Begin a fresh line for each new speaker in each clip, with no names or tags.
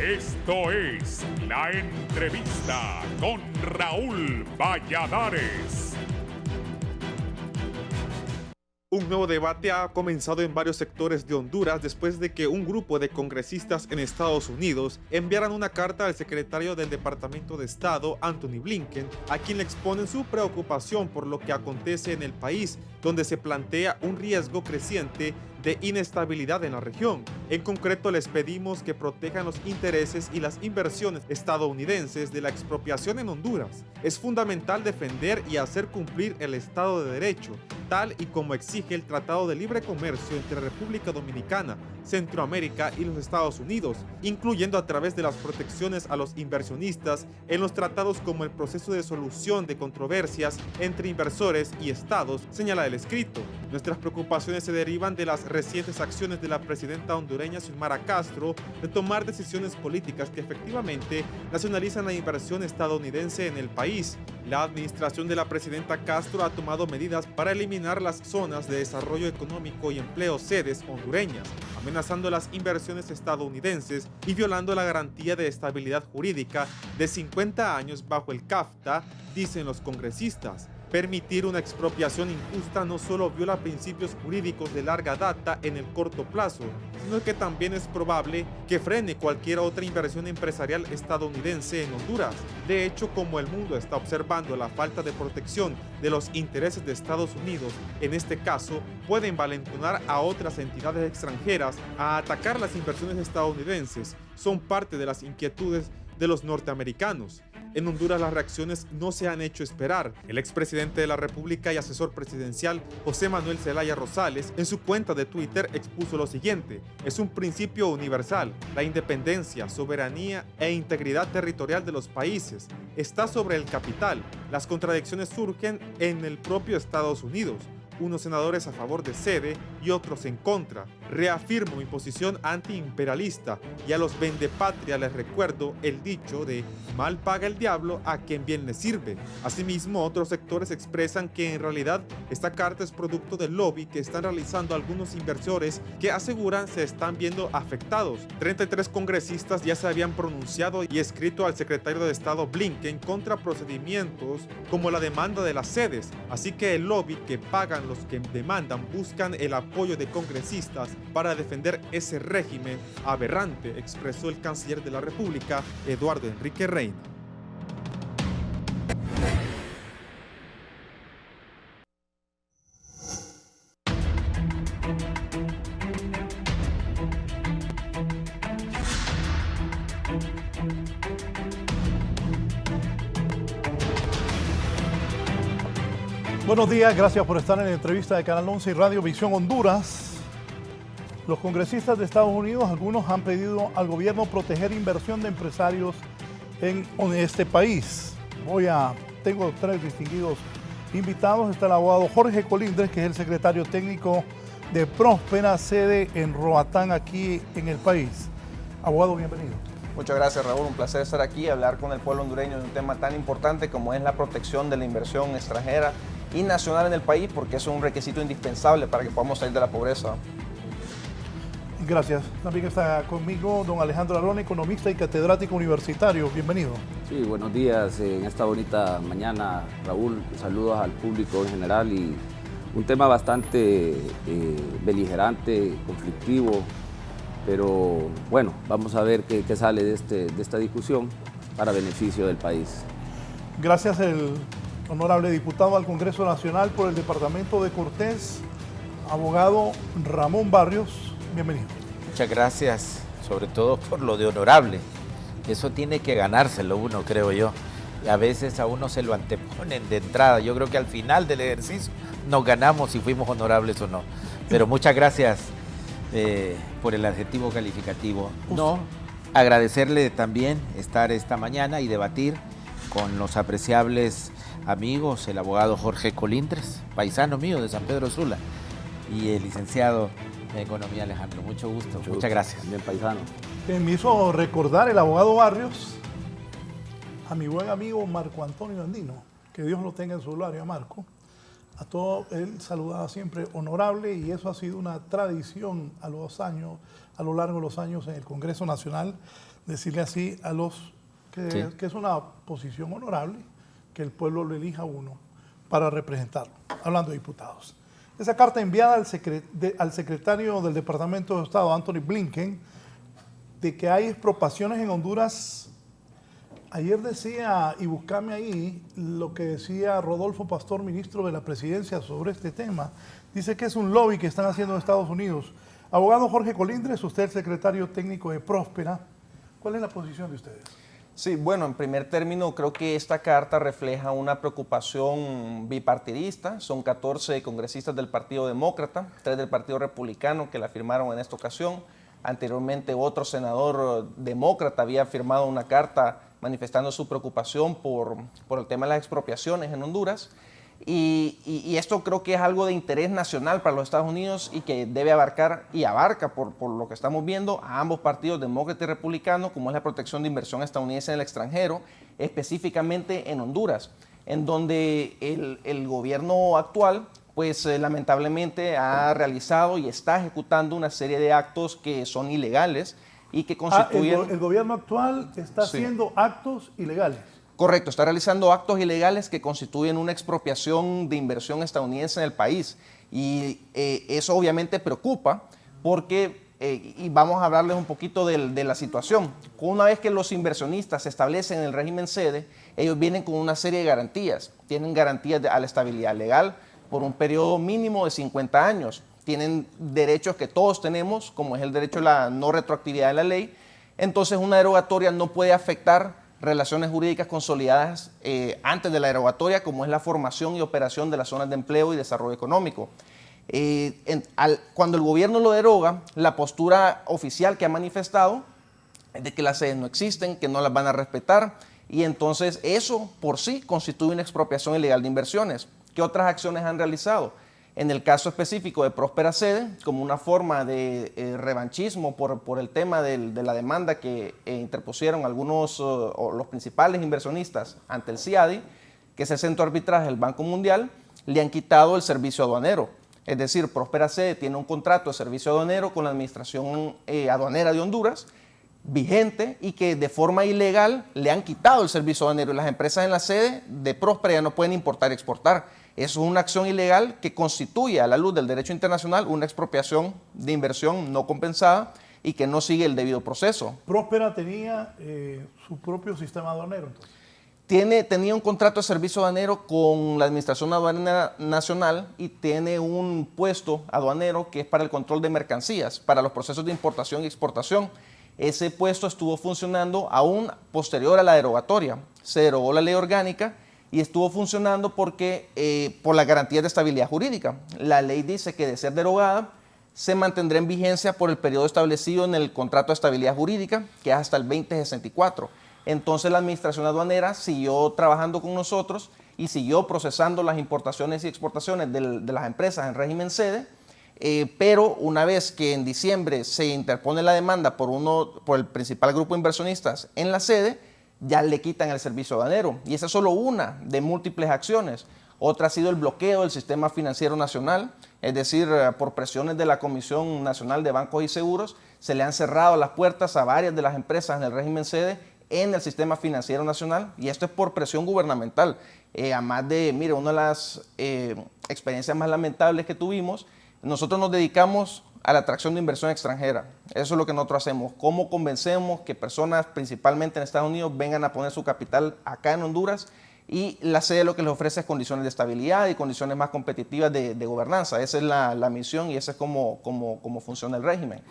Esto es La Entrevista con Raúl Valladares.
Un nuevo debate ha comenzado en varios sectores de Honduras después de que un grupo de congresistas en Estados Unidos enviaran una carta al secretario del Departamento de Estado, Antony Blinken, a quien le exponen su preocupación por lo que acontece en el país, donde se plantea un riesgo creciente de inestabilidad en la región. En concreto, les pedimos que protejan los intereses y las inversiones estadounidenses de la expropiación en Honduras. Es fundamental defender y hacer cumplir el Estado de Derecho, tal y como exige el Tratado de Libre Comercio entre República Dominicana, Centroamérica y los Estados Unidos, incluyendo a través de las protecciones a los inversionistas en los tratados como el proceso de solución de controversias entre inversores y estados, señala el escrito. Nuestras preocupaciones se derivan de las recientes acciones de la presidenta hondureña Xiomara Castro de tomar decisiones políticas que efectivamente nacionalizan la inversión estadounidense en el país. La administración de la presidenta Castro ha tomado medidas para eliminar las zonas de desarrollo económico y empleo sedes hondureñas, amenazando las inversiones estadounidenses y violando la garantía de estabilidad jurídica de 50 años bajo el CAFTA, dicen los congresistas. Permitir una expropiación injusta no solo viola principios jurídicos de larga data en el corto plazo, sino que también es probable que frene cualquier otra inversión empresarial estadounidense en Honduras. De hecho, como el mundo está observando la falta de protección de los intereses de Estados Unidos, en este caso, puede envalentonar a otras entidades extranjeras a atacar las inversiones estadounidenses. Son parte de las inquietudes de los norteamericanos. En Honduras las reacciones no se han hecho esperar. El expresidente de la República y asesor presidencial José Manuel Zelaya Rosales en su cuenta de Twitter expuso lo siguiente: es un principio universal, la independencia, soberanía e integridad territorial de los países está sobre el capital. Las contradicciones surgen en el propio Estados Unidos, unos senadores a favor de sede y otros en contra. Reafirmo mi posición antiimperialista y a los vendepatria les recuerdo el dicho de mal paga el diablo a quien bien le sirve. Asimismo, otros sectores expresan que en realidad esta carta es producto del lobby que están realizando algunos inversores que aseguran se están viendo afectados. 33 congresistas ya se habían pronunciado y escrito al secretario de Estado Blinken contra procedimientos como la demanda de las sedes, así que el lobby que pagan los que demandan buscan el apoyo de congresistas para defender ese régimen aberrante, expresó el canciller de la República, Eduardo Enrique Reina.
Buenos días, gracias por estar en la entrevista de Canal 11 y Radio Visión Honduras. Los congresistas de Estados Unidos, algunos han pedido al gobierno proteger inversión de empresarios en este país. Tengo tres distinguidos invitados. Está el abogado Jorge Colindres, que es el secretario técnico de Próspera, sede en Roatán, aquí en el país. Abogado, bienvenido.
Muchas gracias, Raúl. Un placer estar aquí y hablar con el pueblo hondureño de un tema tan importante como es la protección de la inversión extranjera y nacional en el país, porque eso es un requisito indispensable para que podamos salir de la pobreza.
Gracias. También está conmigo don Alejandro Arón, economista y catedrático universitario. Bienvenido.
Sí, buenos días en esta bonita mañana, Raúl. Saludos al público en general y un tema bastante beligerante, conflictivo, pero bueno, vamos a ver qué sale de esta discusión para beneficio del país.
Gracias, el honorable diputado al Congreso Nacional por el Departamento de Cortés, abogado Ramón Barrios. Bienvenido.
Muchas gracias, sobre todo por lo de honorable. Eso tiene que ganárselo uno, creo yo. Y a veces a uno se lo anteponen de entrada. Yo creo que al final del ejercicio nos ganamos si fuimos honorables o no. Pero muchas gracias por el adjetivo calificativo. No, agradecerle también estar esta mañana y debatir con los apreciables amigos, el abogado Jorge Colindres, paisano mío de San Pedro Sula, y el licenciado en Economía Alejandro. Mucho gusto. Muchas gracias.
Bien, paisano.
Me hizo recordar el abogado Barrios a mi buen amigo Marco Antonio Andino, que Dios lo tenga en su gloria, Marco. A todo él saludaba siempre honorable y eso ha sido una tradición a lo largo de los años en el Congreso Nacional decirle así a los que es una posición honorable, que el pueblo lo elija a uno para representarlo, hablando de diputados. Esa carta enviada al secretario del Departamento de Estado, Anthony Blinken, de que hay expropiaciones en Honduras. Ayer decía, y buscame ahí, lo que decía Rodolfo Pastor, ministro de la Presidencia, sobre este tema. Dice que es un lobby que están haciendo en Estados Unidos. Abogado Jorge Colindres, usted es secretario técnico de Próspera. ¿Cuál es la posición de ustedes?
Sí, bueno, en primer término, creo que esta carta refleja una preocupación bipartidista. Son 14 congresistas del Partido Demócrata, 3 del Partido Republicano que la firmaron en esta ocasión. Anteriormente, otro senador demócrata había firmado una carta manifestando su preocupación por el tema de las expropiaciones en Honduras. Y esto creo que es algo de interés nacional para los Estados Unidos y que debe abarcar y abarca, por lo que estamos viendo, a ambos partidos, demócrata y republicano, como es la protección de inversión estadounidense en el extranjero, específicamente en Honduras, en donde el gobierno actual, pues lamentablemente ha realizado y está ejecutando una serie de actos que son ilegales y que constituyen...
El gobierno actual está haciendo actos ilegales.
Correcto, está realizando actos ilegales que constituyen una expropiación de inversión estadounidense en el país. Y eso obviamente preocupa porque, y vamos a hablarles un poquito de la situación. Una vez que los inversionistas se establecen en el régimen sede, ellos vienen con una serie de garantías. Tienen garantías a la estabilidad legal por un periodo mínimo de 50 años. Tienen derechos que todos tenemos, como es el derecho a la no retroactividad de la ley. Entonces, una derogatoria no puede afectar relaciones jurídicas consolidadas antes de la derogatoria, como es la formación y operación de las zonas de empleo y desarrollo económico. Cuando el gobierno lo deroga, la postura oficial que ha manifestado es de que las sedes no existen, que no las van a respetar, y entonces eso por sí constituye una expropiación ilegal de inversiones. ¿Qué otras acciones han realizado? En el caso específico de Próspera Sede, como una forma de revanchismo por el tema de la demanda que interpusieron algunos o los principales inversionistas ante el CIADI, que es el centro de arbitraje del Banco Mundial, le han quitado el servicio aduanero. Es decir, Próspera Sede tiene un contrato de servicio aduanero con la Administración Aduanera de Honduras, vigente, y que de forma ilegal le han quitado el servicio aduanero. Y las empresas en la sede de Próspera ya no pueden importar y exportar. Eso es una acción ilegal que constituye, a la luz del derecho internacional, una expropiación de inversión no compensada y que no sigue el debido proceso.
Próspera tenía su propio sistema aduanero, entonces.
Tenía un contrato de servicio aduanero con la Administración Aduanera Nacional y tiene un puesto aduanero que es para el control de mercancías, para los procesos de importación y exportación. Ese puesto estuvo funcionando aún posterior a la derogatoria. Se derogó la ley orgánica y estuvo funcionando porque por las garantías de estabilidad jurídica. La ley dice que de ser derogada se mantendrá en vigencia por el periodo establecido en el contrato de estabilidad jurídica, que es hasta el 2064. Entonces la Administración Aduanera siguió trabajando con nosotros y siguió procesando las importaciones y exportaciones de las empresas en régimen sede, pero una vez que en diciembre se interpone la demanda por el principal grupo de inversionistas en la sede, ya le quitan el servicio aduanero. Y esa es solo una de múltiples acciones. Otra ha sido el bloqueo del sistema financiero nacional, es decir, por presiones de la Comisión Nacional de Bancos y Seguros, se le han cerrado las puertas a varias de las empresas en el régimen sede en el sistema financiero nacional, y esto es por presión gubernamental. Además de, mire, una de las experiencias más lamentables que tuvimos, nosotros nos dedicamos a la atracción de inversión extranjera. Eso es lo que nosotros hacemos. ¿Cómo convencemos que personas, principalmente en Estados Unidos, vengan a poner su capital acá en Honduras? Y la sede lo que les ofrece es condiciones de estabilidad y condiciones más competitivas de gobernanza. Esa es la misión y esa es cómo funciona el régimen.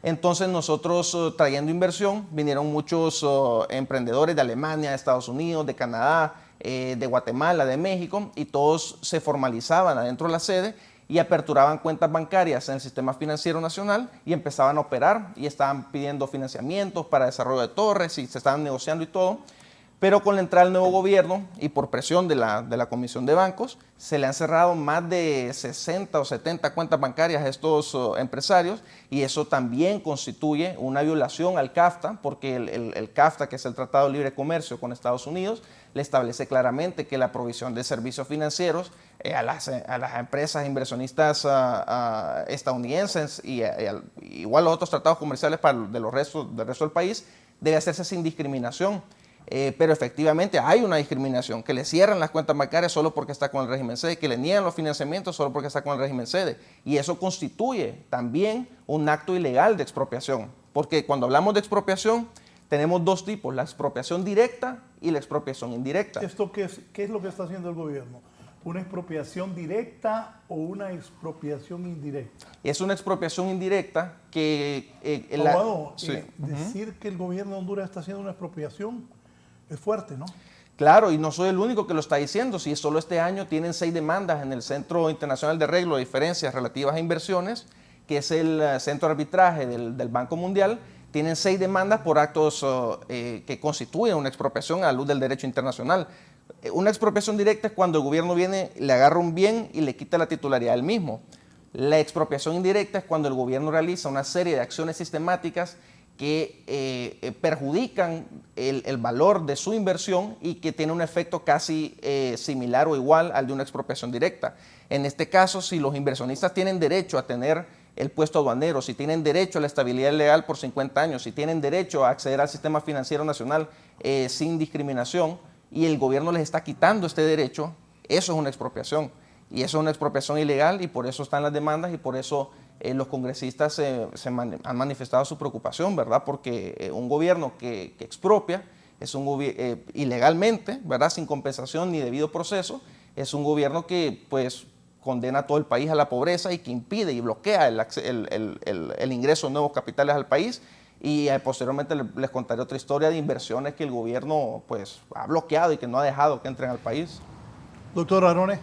Entonces nosotros trayendo inversión, vinieron muchos emprendedores de Alemania, de Estados Unidos, de Canadá, de Guatemala, de México, y todos se formalizaban adentro de la sede y aperturaban cuentas bancarias en el sistema financiero nacional y empezaban a operar y estaban pidiendo financiamientos para desarrollo de torres y se estaban negociando y todo. Pero con la entrada del nuevo gobierno y por presión de la Comisión de Bancos, se le han cerrado más de 60 o 70 cuentas bancarias a estos empresarios, y eso también constituye una violación al CAFTA, porque el CAFTA, que es el Tratado de Libre Comercio con Estados Unidos, le establece claramente que la provisión de servicios financieros a las empresas inversionistas estadounidenses y igual los otros tratados comerciales del resto del país debe hacerse sin discriminación. Pero efectivamente hay una discriminación, que le cierran las cuentas bancarias solo porque está con el régimen sede, que le niegan los financiamientos solo porque está con el régimen sede. Y eso constituye también un acto ilegal de expropiación. Porque cuando hablamos de expropiación, tenemos dos tipos, la expropiación directa y la expropiación indirecta.
¿Esto qué es lo que está haciendo el gobierno? ¿Una expropiación directa o una expropiación indirecta?
Es una expropiación indirecta que...
decir que el gobierno de Honduras está haciendo una expropiación es fuerte, ¿no?
Claro, y no soy el único que lo está diciendo. Si solo este año tienen 6 demandas en el Centro Internacional de Arreglo de Diferencias Relativas a Inversiones, que es el centro de arbitraje del Banco Mundial, tienen 6 demandas por actos que constituyen una expropiación a la luz del derecho internacional. Una expropiación directa es cuando el gobierno viene, le agarra un bien y le quita la titularidad del mismo. La expropiación indirecta es cuando el gobierno realiza una serie de acciones sistemáticas que perjudican el valor de su inversión y que tiene un efecto casi similar o igual al de una expropiación directa. En este caso, si los inversionistas tienen derecho a tener el puesto aduanero, si tienen derecho a la estabilidad legal por 50 años, si tienen derecho a acceder al sistema financiero nacional sin discriminación y el gobierno les está quitando este derecho, eso es una expropiación. Y eso es una expropiación ilegal y por eso están las demandas y por eso los congresistas han manifestado su preocupación, ¿verdad? Porque un gobierno que expropia es ilegalmente, ¿verdad? Sin compensación ni debido proceso, es un gobierno que pues condena a todo el país a la pobreza y que impide y bloquea el ingreso de nuevos capitales al país. Y posteriormente les contaré otra historia de inversiones que el gobierno pues ha bloqueado y que no ha dejado que entren al país.
Doctor Arones.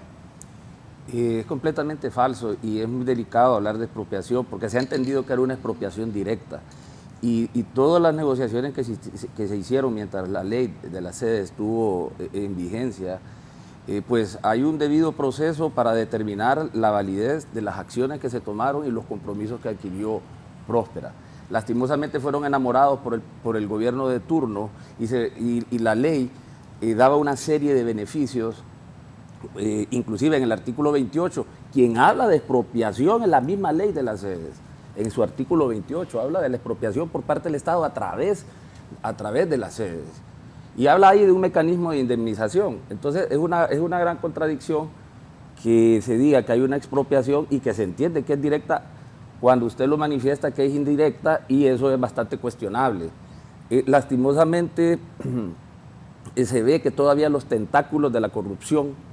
Es completamente falso y es muy delicado hablar de expropiación porque se ha entendido que era una expropiación directa y todas las negociaciones que se hicieron mientras la ley de la sede estuvo en vigencia, pues hay un debido proceso para determinar la validez de las acciones que se tomaron y los compromisos que adquirió Próspera. Lastimosamente fueron enamorados por el gobierno de turno y la ley daba una serie de beneficios. Inclusive en el artículo 28, quien habla de expropiación en la misma ley de las sedes, en su artículo 28, habla de la expropiación por parte del Estado a través de las sedes. Y habla ahí de un mecanismo de indemnización. Entonces es una gran contradicción que se diga que hay una expropiación y que se entiende que es directa cuando usted lo manifiesta que es indirecta y eso es bastante cuestionable. Lastimosamente se ve que todavía los tentáculos de la corrupción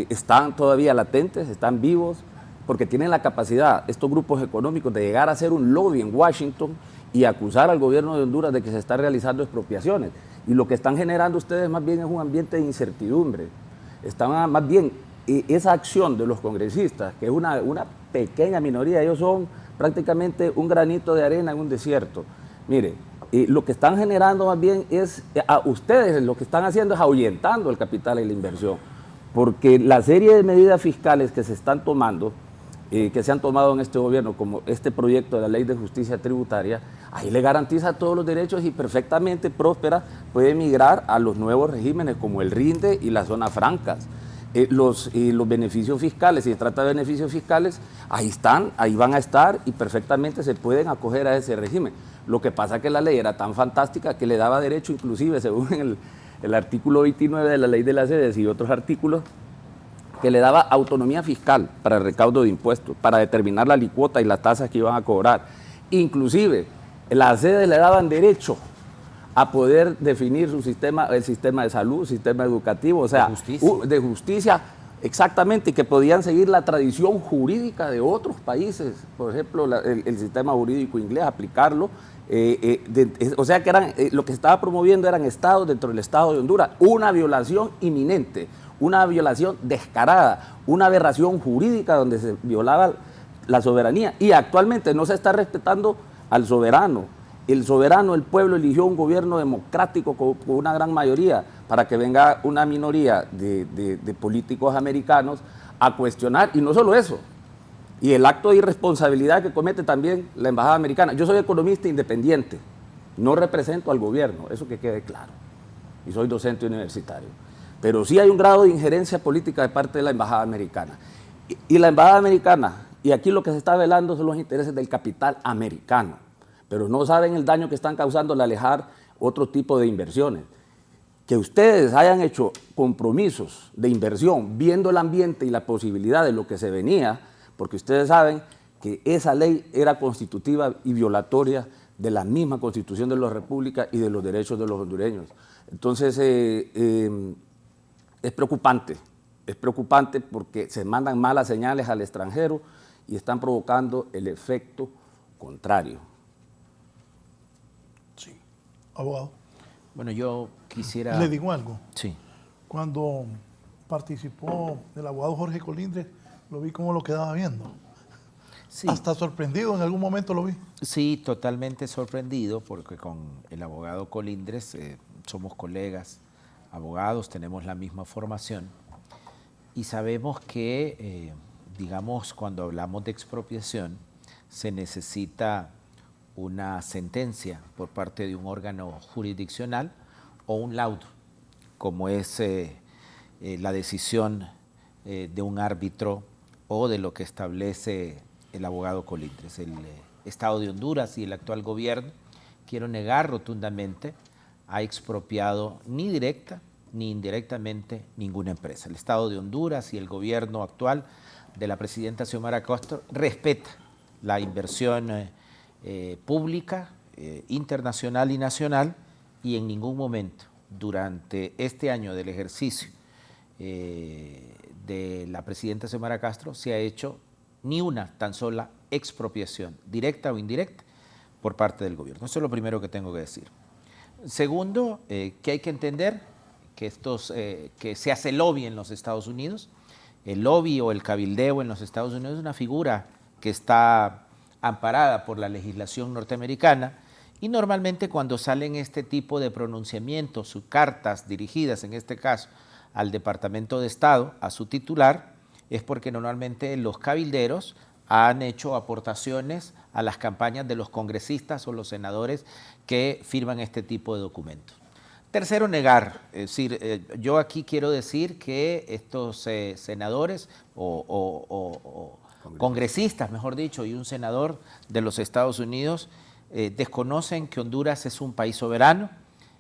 están todavía latentes, están vivos, porque tienen la capacidad, estos grupos económicos, de llegar a hacer un lobby en Washington y acusar al gobierno de Honduras de que se están realizando expropiaciones. Y lo que están generando ustedes más bien es un ambiente de incertidumbre. Están más bien, esa acción de los congresistas, que es una pequeña minoría, ellos son prácticamente un granito de arena en un desierto. Mire, lo que están generando más bien es, a ustedes lo que están haciendo es ahuyentando el capital y la inversión, porque la serie de medidas fiscales que se están tomando, que se han tomado en este gobierno, como este proyecto de la Ley de Justicia Tributaria, ahí le garantiza todos los derechos y perfectamente Próspera puede migrar a los nuevos regímenes como el RINDE y las zonas francas. Los beneficios fiscales, si se trata de beneficios fiscales, ahí están, ahí van a estar y perfectamente se pueden acoger a ese régimen. Lo que pasa es que la ley era tan fantástica que le daba derecho, inclusive según el artículo 29 de la Ley de las Sedes y otros artículos, que le daba autonomía fiscal para el recaudo de impuestos, para determinar la alícuota y las tasas que iban a cobrar. Inclusive, las sedes le daban derecho a poder definir su sistema, el sistema de salud, sistema educativo, o sea, de justicia, exactamente, que podían seguir la tradición jurídica de otros países, por ejemplo, el sistema jurídico inglés, aplicarlo, o sea que lo que se estaba promoviendo eran estados dentro del Estado de Honduras, una violación inminente, una violación descarada, una aberración jurídica donde se violaba la soberanía y actualmente no se está respetando al soberano. El soberano, el pueblo eligió un gobierno democrático con una gran mayoría para que venga una minoría de políticos americanos a cuestionar, y no solo eso, y el acto de irresponsabilidad que comete también la embajada americana. Yo soy economista independiente, no represento al gobierno, eso que quede claro, y soy docente universitario, pero sí hay un grado de injerencia política de parte de la embajada americana. Y la embajada americana, y aquí lo que se está velando son los intereses del capital americano. pero no saben el daño que están causando al alejar otro tipo de inversiones. Que ustedes hayan hecho compromisos de inversión viendo el ambiente y la posibilidad de lo que se venía, porque ustedes saben que esa ley era constitutiva y violatoria de la misma Constitución de la República y de los derechos de los hondureños. Entonces, es preocupante porque se mandan malas señales al extranjero y están provocando el efecto contrario.
Sí. Abogado.
Bueno, yo quisiera...
Le digo algo.
Sí.
Cuando participó el abogado Jorge Colindres, lo vi como lo quedaba viendo.
Sí.
Hasta sorprendido en algún momento lo vi.
Sí, totalmente sorprendido, porque con el abogado Colindres somos colegas, abogados, tenemos la misma formación y sabemos que, digamos, cuando hablamos de expropiación, se necesita una sentencia por parte de un órgano jurisdiccional o un laudo, como es la decisión de un árbitro o de lo que establece el abogado Colindres. El Estado de Honduras y el actual gobierno, quiero negar rotundamente, ha expropiado ni directa ni indirectamente ninguna empresa. El Estado de Honduras y el gobierno actual de la presidenta Xiomara Castro respeta la inversión pública, internacional y nacional, y en ningún momento durante este año del ejercicio de la presidenta Xiomara Castro se ha hecho ni una tan sola expropiación, directa o indirecta, por parte del gobierno. Eso es lo primero que tengo que decir. Segundo, que hay que entender que, que se hace lobby en los Estados Unidos. El lobby o el cabildeo en los Estados Unidos es una figura que está amparada por la legislación norteamericana y normalmente cuando salen este tipo de pronunciamientos, sus cartas dirigidas en este caso al Departamento de Estado, a su titular, es porque normalmente los cabilderos han hecho aportaciones a las campañas de los congresistas o los senadores que firman este tipo de documentos. Tercero, negar. Es decir, yo aquí quiero decir que estos senadores o congresistas, mejor dicho, y un senador de los Estados Unidos desconocen que Honduras es un país soberano,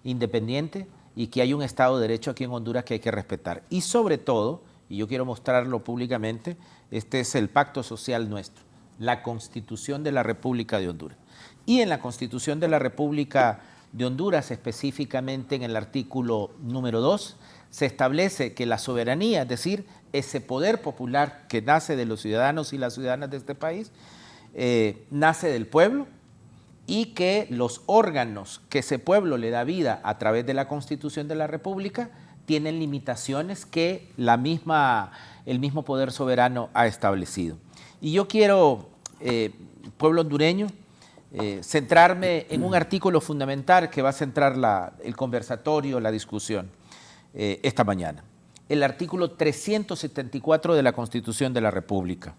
independiente, y que hay un Estado de Derecho aquí en Honduras que hay que respetar. Y sobre todo, y yo quiero mostrarlo públicamente, este es el pacto social nuestro, la Constitución de la República de Honduras. Y en la Constitución de la República de Honduras, específicamente en el artículo número 2, se establece que la soberanía, es decir, ese poder popular que nace de los ciudadanos y las ciudadanas de este país, nace del pueblo y que los órganos que ese pueblo le da vida a través de la Constitución de la República tienen limitaciones que el mismo poder soberano ha establecido. Y yo quiero, pueblo hondureño, centrarme en un artículo fundamental que va a centrar el conversatorio, la discusión esta mañana. El artículo 374 de la Constitución de la República.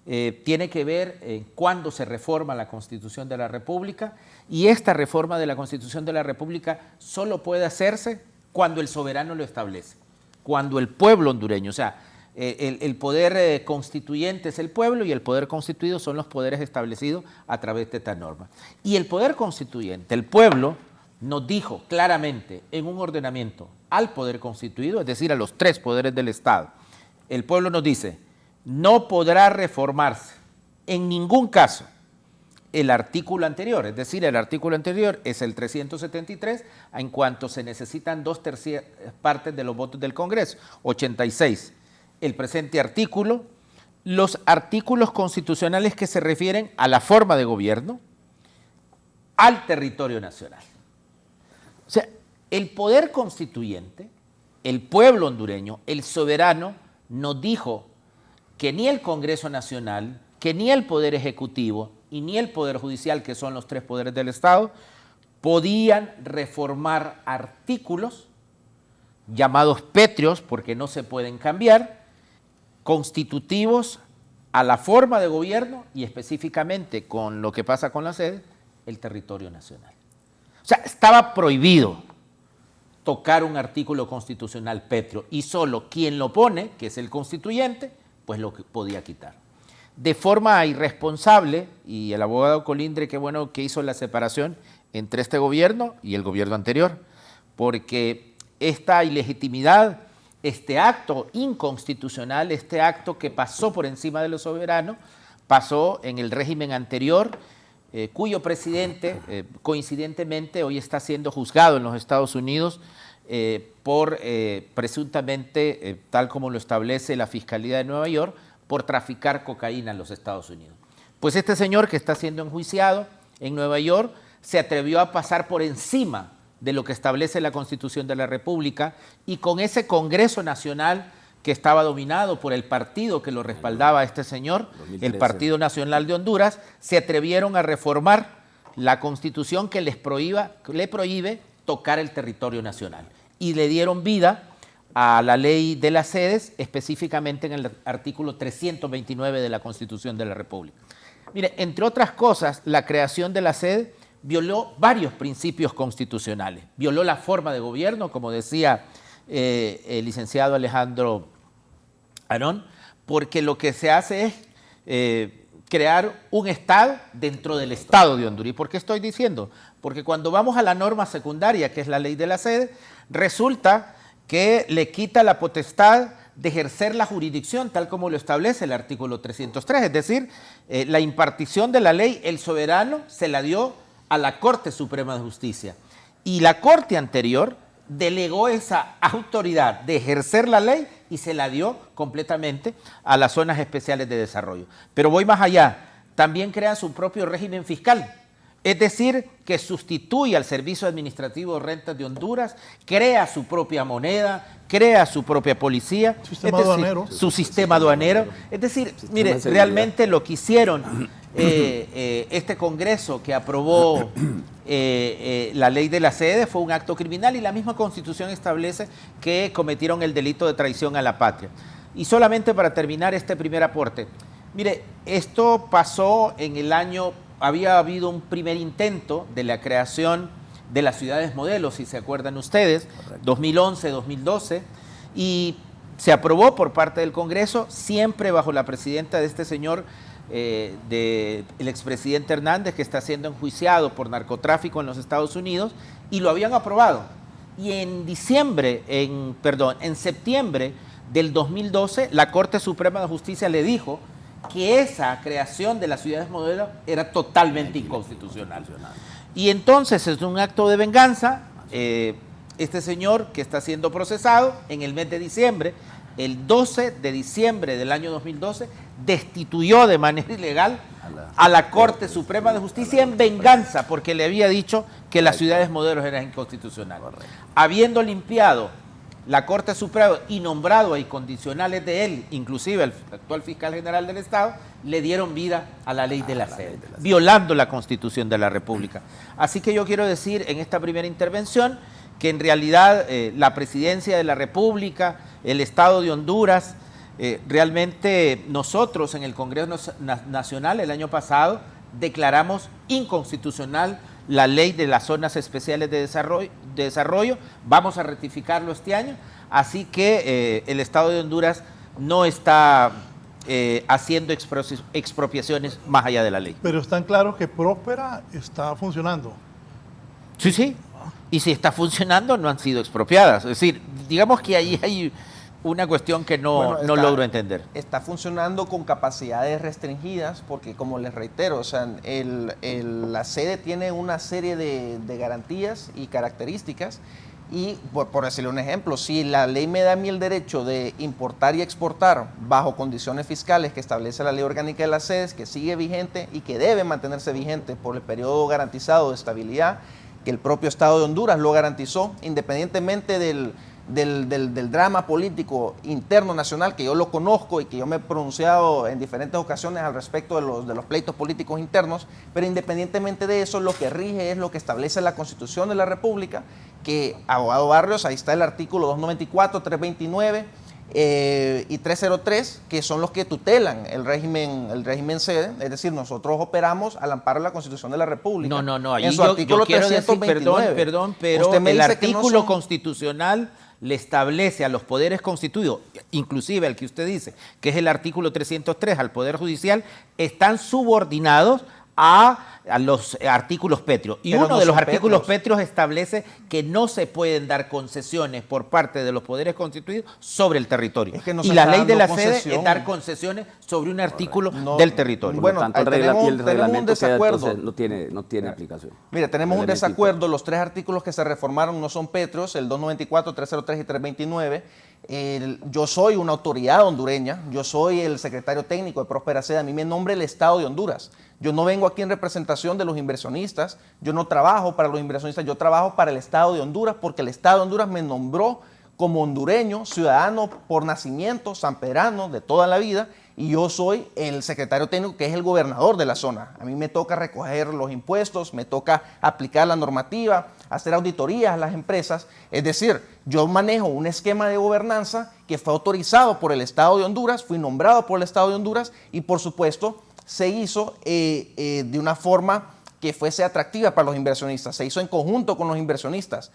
Tiene que ver cuándo se reforma la Constitución de la República, y esta reforma de la Constitución de la República solo puede hacerse cuando el soberano lo establece, cuando el pueblo hondureño, o sea, el poder constituyente es el pueblo y el poder constituido son los poderes establecidos a través de esta norma. Y el poder constituyente, el pueblo, nos dijo claramente en un ordenamiento al poder constituido, es decir, a los tres poderes del Estado, el pueblo nos dice, no podrá reformarse en ningún caso el artículo anterior, es decir, el artículo anterior es el 373, en cuanto se necesitan 2/3 partes de los votos del Congreso, 86. El presente artículo, los artículos constitucionales que se refieren a la forma de gobierno, al territorio nacional. O sea, el poder constituyente, el pueblo hondureño, el soberano, nos dijo que ni el Congreso Nacional, que ni el Poder Ejecutivo y ni el Poder Judicial, que son los tres poderes del Estado, podían reformar artículos llamados pétreos, porque no se pueden cambiar, constitutivos a la forma de gobierno y específicamente con lo que pasa con la sede, el territorio nacional. O sea, estaba prohibido tocar un artículo constitucional pétreo y solo quien lo pone, que es el constituyente, pues lo podía quitar. de forma irresponsable, y el abogado Colindre, qué bueno que hizo la separación entre este gobierno y el gobierno anterior, porque esta ilegitimidad, este acto inconstitucional, este acto que pasó por encima de lo soberano, pasó en el régimen anterior, cuyo presidente, coincidentemente, hoy está siendo juzgado en los Estados Unidos por presuntamente, tal como lo establece la Fiscalía de Nueva York, por traficar cocaína en los Estados Unidos. Pues este señor que está siendo enjuiciado en Nueva York se atrevió a pasar por encima de lo que establece la Constitución de la República, y con ese Congreso Nacional que estaba dominado por el partido que lo respaldaba a este señor, 2013. El Partido Nacional de Honduras, se atrevieron a reformar la Constitución que le prohíbe tocar el territorio nacional, y le dieron vida a la ley de las sedes, específicamente en el artículo 329 de la Constitución de la República. Mire, entre otras cosas, la creación de la sede violó varios principios constitucionales, violó la forma de gobierno, como decía el licenciado Alejandro Arón, porque lo que se hace es crear un Estado dentro del Estado de Honduras. ¿Y por qué estoy diciendo? Porque cuando vamos a la norma secundaria, que es la ley de la sede, resulta que le quita la potestad de ejercer la jurisdicción, tal como lo establece el artículo 303, es decir, la impartición de la ley, el soberano se la dio a la Corte Suprema de Justicia, y la Corte anterior delegó esa autoridad de ejercer la ley y se la dio completamente a las zonas especiales de desarrollo. Pero voy más allá, también crean su propio régimen fiscal, es decir, que sustituye al Servicio Administrativo de Rentas de Honduras, crea su propia moneda, crea su propia policía, su sistema aduanero. Es decir, mire, realmente lo que hicieron este Congreso que aprobó la ley de la sede fue un acto criminal, y la misma Constitución establece que cometieron el delito de traición a la patria. Y solamente para terminar este primer aporte, mire, esto pasó en el año... Había habido un primer intento de la creación de las ciudades modelos, si se acuerdan ustedes, 2011, 2012, y se aprobó por parte del Congreso, siempre bajo la presidenta de este señor, el expresidente Hernández, que está siendo enjuiciado por narcotráfico en los Estados Unidos, y lo habían aprobado. Y en septiembre del 2012, la Corte Suprema de Justicia le dijo que esa creación de las ciudades modelos era totalmente inconstitucional. Y entonces, es un acto de venganza, este señor que está siendo procesado en el mes de diciembre, el 12 de diciembre del año 2012, destituyó de manera ilegal a la Corte Suprema de Justicia en venganza, porque le había dicho que las ciudades modelos eran inconstitucionales. Habiendo limpiado la Corte Suprema y nombrado a incondicionales de él, inclusive el actual fiscal general del Estado, le dieron vida a la ley de la sede, violando la Constitución de la República. Así que yo quiero decir en esta primera intervención que en realidad la Presidencia de la República, el Estado de Honduras, realmente nosotros en el Congreso Nacional el año pasado declaramos inconstitucional la ley de las zonas especiales de desarrollo, vamos a ratificarlo este año, así que el Estado de Honduras no está haciendo expropiaciones más allá de la ley.
Pero están claros que Próspera está funcionando.
Sí, sí, y si está funcionando no han sido expropiadas, es decir, digamos que ahí hay una cuestión que no logro entender.
Está funcionando con capacidades restringidas porque, como les reitero, o sea, la sede tiene una serie de garantías y características, y por decirle un ejemplo, si la ley me da a mí el derecho de importar y exportar bajo condiciones fiscales que establece la ley orgánica de las sedes, que sigue vigente y que debe mantenerse vigente por el periodo garantizado de estabilidad, que el propio Estado de Honduras lo garantizó, independientemente del drama político interno nacional, que yo lo conozco y que yo me he pronunciado en diferentes ocasiones al respecto de los pleitos políticos internos, pero independientemente de eso, lo que rige es lo que establece la Constitución de la República, que, abogado Barrios, ahí está el artículo 294, 329 y 303, que son los que tutelan el régimen sede, es decir, nosotros operamos al amparo de la Constitución de la República.
No, ahí yo quiero decir, perdón, pero el artículo constitucional le establece a los poderes constituidos, inclusive al que usted dice, que es el artículo 303 al Poder Judicial, están subordinados a los artículos pétreos. Y uno de los artículos pétreos establece que no se pueden dar concesiones por parte de los poderes constituidos sobre el territorio. Y la ley de la sede es dar concesiones sobre un artículo del territorio.
Bueno, tanto el reglamento queda, entonces no tiene aplicación.
Mire, tenemos un desacuerdo. Los 3 artículos que se reformaron no son pétreos, el 294, 303 y 329. Yo soy una autoridad hondureña, yo soy el secretario técnico de Próspera Sede, a mí me nombra el Estado de Honduras. Yo no vengo aquí en representación de los inversionistas, yo no trabajo para los inversionistas, yo trabajo para el Estado de Honduras porque el Estado de Honduras me nombró como hondureño, ciudadano por nacimiento, sanpedrano de toda la vida, y yo soy el secretario técnico que es el gobernador de la zona. A mí me toca recoger los impuestos, me toca aplicar la normativa, hacer auditorías a las empresas. Es decir, yo manejo un esquema de gobernanza que fue autorizado por el Estado de Honduras, fui nombrado por el Estado de Honduras y por supuesto se hizo de una forma que fuese atractiva para los inversionistas. Se hizo en conjunto con los inversionistas.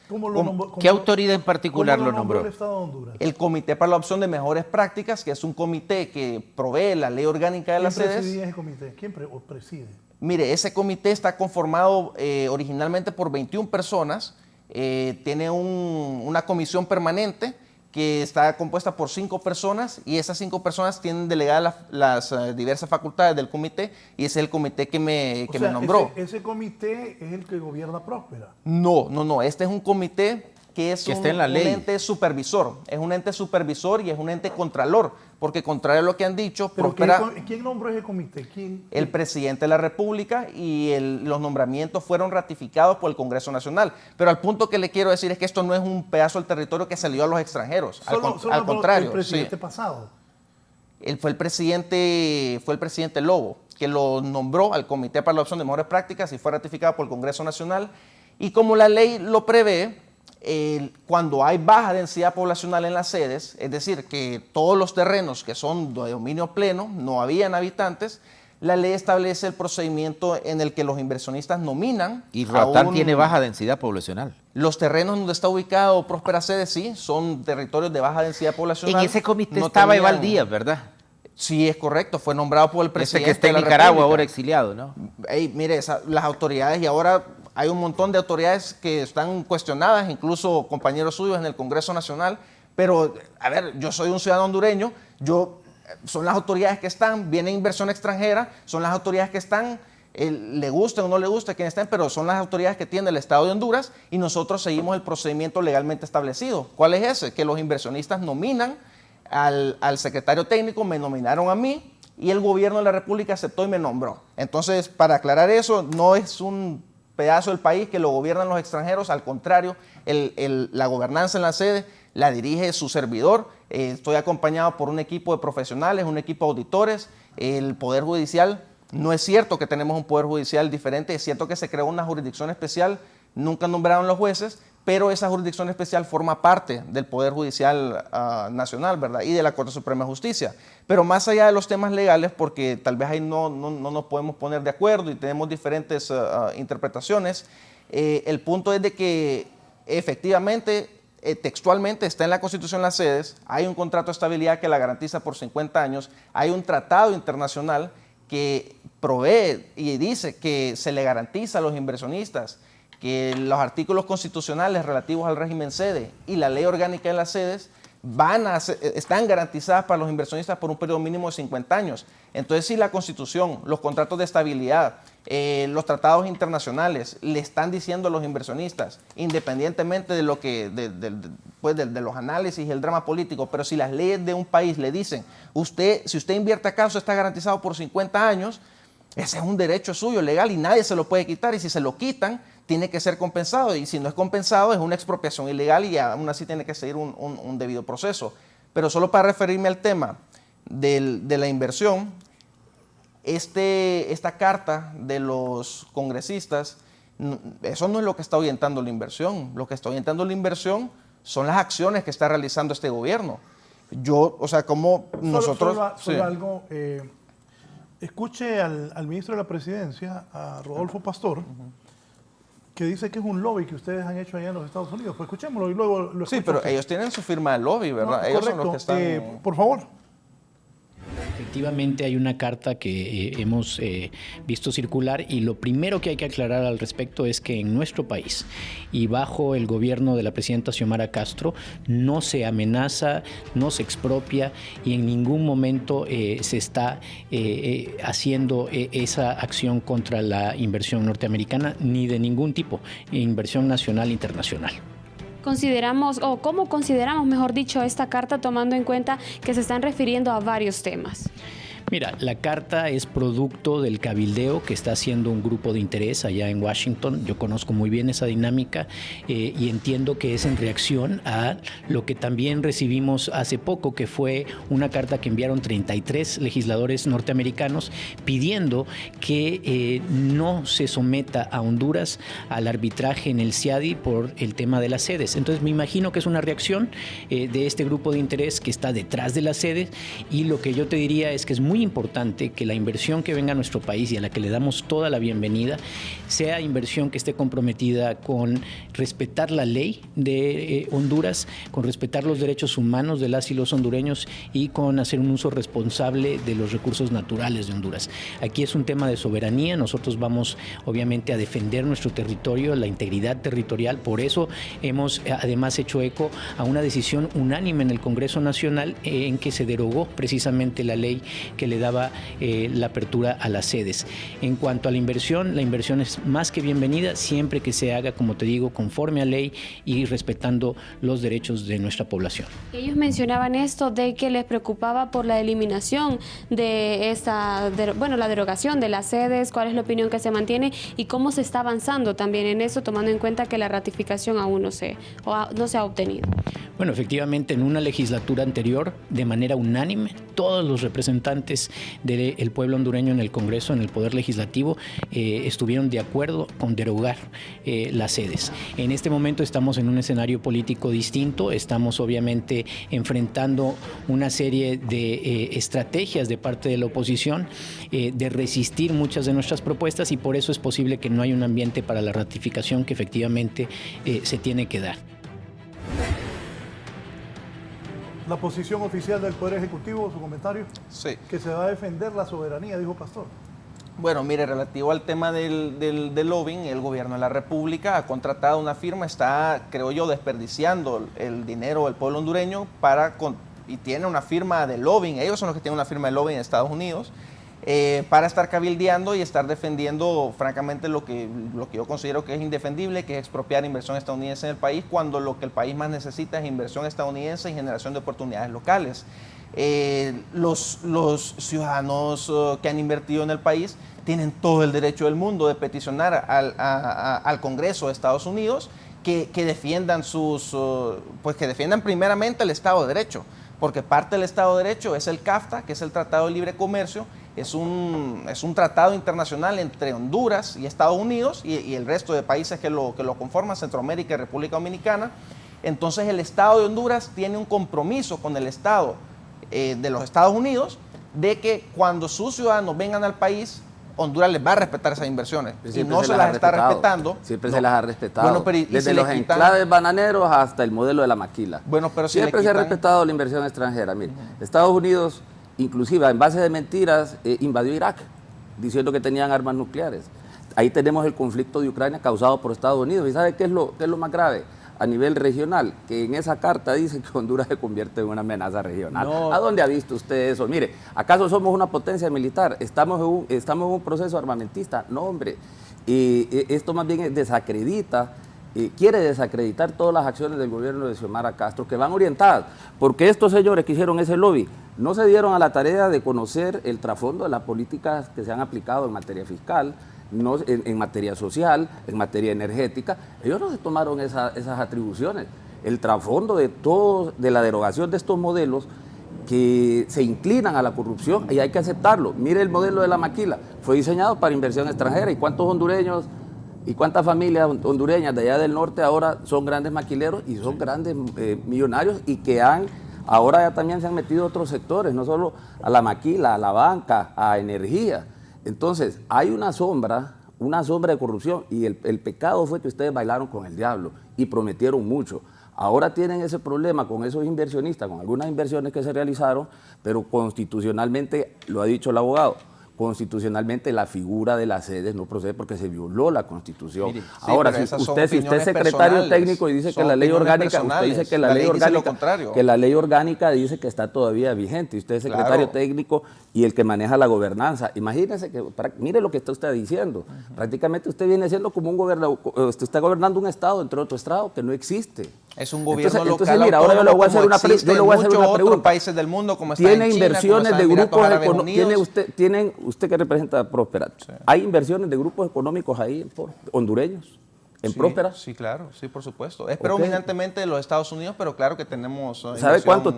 ¿Qué autoridad en particular lo nombró?
El Estado de Honduras.
El Comité para la Adopción de Mejores Prácticas, que es un comité que provee la ley orgánica de las sedes.
¿Quién presidía ese comité? ¿Quién preside?
Mire, ese comité está conformado originalmente por 21 personas. Tiene una comisión permanente que está compuesta por 5 personas y esas 5 personas tienen delegadas las diversas facultades del comité y ese es el comité que me nombró.
Ese comité es el que gobierna Próspera.
No, este es un comité que es un ente supervisor, es un ente supervisor y es un ente contralor, porque contrario a lo que han dicho, Próspera...
¿Quién nombró ese comité?
El presidente de la República y los nombramientos fueron ratificados por el Congreso Nacional. Pero al punto que le quiero decir es que esto no es un pedazo del territorio que se le dio a los extranjeros, al contrario.
El presidente pasado.
Él fue el presidente Lobo, que lo nombró al Comité para la Adopción de Mejores Prácticas y fue ratificado por el Congreso Nacional. Y como la ley lo prevé, cuando hay baja densidad poblacional en las sedes, es decir, que todos los terrenos que son de dominio pleno, no habían habitantes, la ley establece el procedimiento en el que los inversionistas nominan.
¿Y Roatán tiene baja densidad poblacional?
Los terrenos donde está ubicado Próspera Sede, sí, son territorios de baja densidad poblacional.
En ese comité estaba Eval Díaz, ¿verdad?
Sí, es correcto, fue nombrado por el presidente.
Ese que está en Nicaragua, ahora exiliado, ¿no?
Mire, las autoridades, y ahora hay un montón de autoridades que están cuestionadas, incluso compañeros suyos en el Congreso Nacional, pero, a ver, yo soy un ciudadano hondureño, son las autoridades que están, viene inversión extranjera, son las autoridades que están, le guste o no le guste quien estén, pero son las autoridades que tiene el Estado de Honduras y nosotros seguimos el procedimiento legalmente establecido. ¿Cuál es ese? Que los inversionistas nominan al secretario técnico, me nominaron a mí y el gobierno de la República aceptó y me nombró. Entonces, para aclarar eso, no es un pedazo del país que lo gobiernan los extranjeros, al contrario, la gobernanza en la sede la dirige su servidor. Estoy acompañado por un equipo de profesionales, un equipo de auditores. El Poder Judicial, no es cierto que tenemos un Poder Judicial diferente, es cierto que se creó una jurisdicción especial, nunca nombraron los jueces, pero esa jurisdicción especial forma parte del Poder Judicial Nacional, ¿verdad? Y de la Corte Suprema de Justicia. Pero más allá de los temas legales, porque tal vez ahí no nos podemos poner de acuerdo y tenemos diferentes interpretaciones, el punto es de que efectivamente, textualmente está en la Constitución las sedes, hay un contrato de estabilidad que la garantiza por 50 años, hay un tratado internacional que provee y dice que se le garantiza a los inversionistas que los artículos constitucionales relativos al régimen sede y la ley orgánica de las sedes están garantizadas para los inversionistas por un periodo mínimo de 50 años. Entonces, si la Constitución, los contratos de estabilidad, los tratados internacionales le están diciendo a los inversionistas, independientemente de lo que de los análisis y el drama político, pero si las leyes de un país le dicen, si usted invierte acá, usted está garantizado por 50 años, ese es un derecho suyo legal y nadie se lo puede quitar, y si se lo quitan, tiene que ser compensado, y si no es compensado es una expropiación ilegal y aún así tiene que seguir un debido proceso. Pero solo para referirme al tema de la inversión, esta carta de los congresistas, eso no es lo que está orientando la inversión. Lo que está orientando la inversión son las acciones que está realizando este gobierno.
Solo algo, escuche al ministro de la Presidencia, a Rodolfo Pastor, Que dice que es un lobby que ustedes han hecho allá en los Estados Unidos. Pues escuchémoslo y luego lo
Sí,
escucho.
pero ellos tienen su firma de lobby, ¿verdad?
No,
ellos
correcto.
son los que están...
Por favor.
Efectivamente hay una carta que hemos visto circular y lo primero que hay que aclarar al respecto es que en nuestro país y bajo el gobierno de la presidenta Xiomara Castro no se amenaza, no se expropia y en ningún momento se está haciendo esa acción contra la inversión norteamericana ni de ningún tipo, inversión nacional e internacional.
Consideramos, o cómo consideramos, mejor dicho, esta carta tomando en cuenta que se están refiriendo a varios temas.
Mira, la carta es producto del cabildeo que está haciendo un grupo de interés allá en Washington. Yo conozco muy bien esa dinámica y entiendo que es en reacción a lo que también recibimos hace poco, que fue una carta que enviaron 33 legisladores norteamericanos pidiendo que no se someta a Honduras al arbitraje en el CIADI por el tema de las sedes. Entonces me imagino que es una reacción de este grupo de interés que está detrás de las sedes y lo que yo te diría es que es muy importante que la inversión que venga a nuestro país y a la que le damos toda la bienvenida sea inversión que esté comprometida con respetar la ley de Honduras, con respetar los derechos humanos de las y los hondureños y con hacer un uso responsable de los recursos naturales de Honduras. Aquí es un tema de soberanía, nosotros vamos obviamente a defender nuestro territorio, la integridad territorial, por eso hemos además hecho eco a una decisión unánime en el Congreso Nacional en que se derogó precisamente la ley que le daba la apertura a las sedes. En cuanto a la inversión es más que bienvenida siempre que se haga, como te digo, conforme a ley y respetando los derechos de nuestra población.
Ellos mencionaban esto de que les preocupaba por la eliminación de la derogación de las sedes, cuál es la opinión que se mantiene y cómo se está avanzando también en eso, tomando en cuenta que la ratificación aún no se ha obtenido.
Bueno, efectivamente, en una legislatura anterior, de manera unánime, todos los representantes del pueblo hondureño en el Congreso, en el Poder Legislativo, estuvieron de acuerdo con derogar las sedes. En este momento estamos en un escenario político distinto, estamos obviamente enfrentando una serie de estrategias de parte de la oposición de resistir muchas de nuestras propuestas y por eso es posible que no haya un ambiente para la ratificación que efectivamente se tiene que dar.
La posición oficial del Poder Ejecutivo, su comentario.
Sí.
Que se va a defender la soberanía, dijo Pastor.
Bueno, mire, relativo al tema del lobbying, el gobierno de la República ha contratado una firma, está, creo yo, desperdiciando el dinero del pueblo hondureño y tiene una firma de lobbying, ellos son los que tienen una firma de lobbying en Estados Unidos, para estar cabildeando y estar defendiendo, francamente, lo que yo considero que es indefendible, que es expropiar inversión estadounidense en el país, cuando lo que el país más necesita es inversión estadounidense y generación de oportunidades locales. Los ciudadanos que han invertido en el país tienen todo el derecho del mundo de peticionar al Congreso de Estados Unidos que defiendan que defiendan primeramente el Estado de Derecho, porque parte del Estado de Derecho es el CAFTA, que es el Tratado de Libre Comercio, es un tratado internacional entre Honduras y Estados Unidos y el resto de países que lo conforman, Centroamérica y República Dominicana. Entonces el Estado de Honduras tiene un compromiso con el Estado de los Estados Unidos de que cuando sus ciudadanos vengan al país, Honduras les va a respetar esas inversiones y no se las está respetando.
Siempre se las ha respetado.
Bueno, pero
desde los enclaves bananeros hasta el modelo de la maquila.
Bueno, pero si
siempre se ha respetado la inversión extranjera. Mire, Estados Unidos, inclusive en base de mentiras, invadió Irak, diciendo que tenían armas nucleares. Ahí tenemos el conflicto de Ucrania causado por Estados Unidos. ¿Y sabe qué es lo más grave? A nivel regional, que en esa carta dice que Honduras se convierte en una amenaza regional. No. ¿A dónde ha visto usted eso? Mire, ¿acaso somos una potencia militar? ¿Estamos en un proceso armamentista? No, hombre. Esto más bien desacredita, quiere desacreditar todas las acciones del gobierno de Xiomara Castro, que van orientadas, porque estos señores que hicieron ese lobby no se dieron a la tarea de conocer el trasfondo de las políticas que se han aplicado en materia fiscal, no, en materia social, en materia energética. Ellos no se tomaron esas atribuciones. El trasfondo de la derogación de estos modelos que se inclinan a la corrupción, y hay que aceptarlo. Mire el modelo de la maquila, fue diseñado para inversión extranjera, y cuántos hondureños y cuántas familias hondureñas de allá del norte ahora son grandes maquileros y son grandes millonarios, y que ahora ya también se han metido a otros sectores, no solo a la maquila, a la banca, a energía. Entonces, hay una sombra una sombra de corrupción, y el pecado fue que ustedes bailaron con el diablo y prometieron mucho. Ahora tienen ese problema con esos inversionistas, con algunas inversiones que se realizaron, pero constitucionalmente, lo ha dicho el abogado, constitucionalmente la figura de las sedes no procede porque se violó la Constitución.
Mire,
ahora, si usted es secretario técnico y dice que la ley orgánica, usted dice que la ley orgánica dice que está todavía vigente, y usted es secretario técnico y el que maneja la gobernanza. Imagínese que, mire lo que está usted diciendo, prácticamente usted viene siendo como un gobernador, usted está gobernando un estado entre otro estado que no existe.
Es un gobierno local.
Entonces, mira, ahora yo le voy a hacer una pregunta.
Otros países del mundo, como está
¿Tiene
en China,
inversiones de grupos económicos?
¿Tiene
usted que representa Próspera? Sí. ¿Hay inversiones de grupos económicos ahí hondureños? ¿En Próspera?
Sí, claro, sí, por supuesto. Es predominantemente de los Estados Unidos, pero claro que tenemos.
¿Sabe cuánto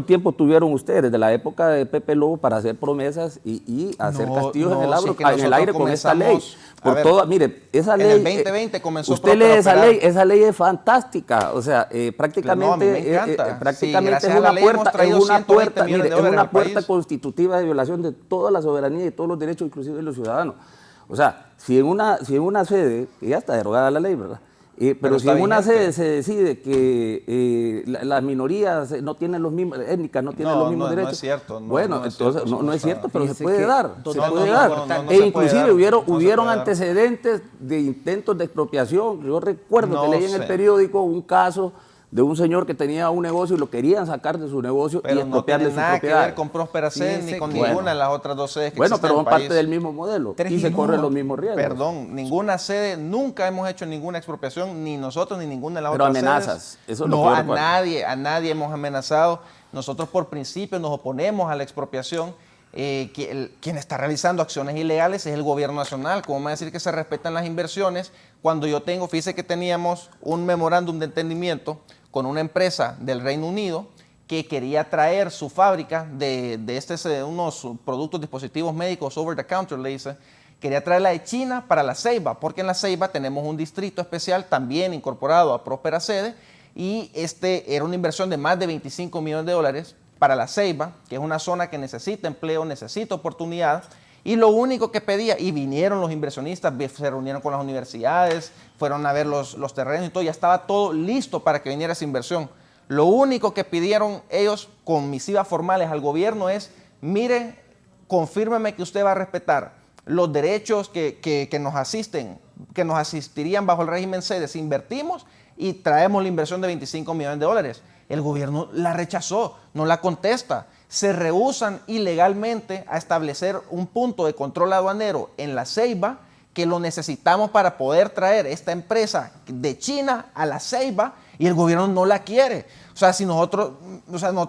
tiempo tuvieron ustedes desde la época de Pepe Lobo para hacer promesas y hacer castillos en el aire con esta ley? Mire, esa ley.
En el 2020 comenzó.
Usted lee esa ley es fantástica. O sea, prácticamente es una puerta constitutiva de violación de toda la soberanía y todos los derechos, inclusive de los ciudadanos. O sea, si en una sede, que ya está derogada la ley, ¿verdad? Pero si en una sede se decide que las minorías no tienen los mismos, étnicas no tienen los mismos derechos.
No es cierto.
No es cierto, pero se puede dar. E inclusive hubieron antecedentes de intentos de expropiación. Yo recuerdo que leí en el periódico un caso de un señor que tenía un negocio y lo querían sacar de su negocio y expropiarle su propiedad.
No tiene nada que ver con Próspera Sede ni con ninguna de las otras dos sedes que existen
pero son parte del mismo modelo y se corren los mismos riesgos.
Perdón, ninguna sede, nunca hemos hecho ninguna expropiación, ni nosotros ni ninguna de las otras sedes.
Pero amenazas, eso es lo
No, a nadie hemos amenazado. Nosotros por principio nos oponemos a la expropiación. Quien está realizando acciones ilegales es el gobierno nacional. ¿Cómo me va a decir que se respetan las inversiones? Cuando fíjese que teníamos un memorándum de entendimiento con una empresa del Reino Unido que quería traer su fábrica de unos productos, dispositivos médicos over the counter, le dice, quería traerla de China para La Ceiba, porque en La Ceiba tenemos un distrito especial también incorporado a Próspera Sede, y era una inversión de más de 25 millones de dólares para La Ceiba, que es una zona que necesita empleo, necesita oportunidad, y lo único que pedía, y vinieron los inversionistas, se reunieron con las universidades, fueron a ver los terrenos y todo, ya estaba todo listo para que viniera esa inversión. Lo único que pidieron ellos con misivas formales al gobierno es, mire, confírmeme que usted va a respetar los derechos que nos asisten, que nos asistirían bajo el régimen sede si invertimos y traemos la inversión de 25 millones de dólares. El gobierno la rechazó, no la contesta. Se rehúsan ilegalmente a establecer un punto de control aduanero en La Ceiba, que lo necesitamos para poder traer esta empresa de China a La Ceiba, y el gobierno no la quiere. O sea, nosotros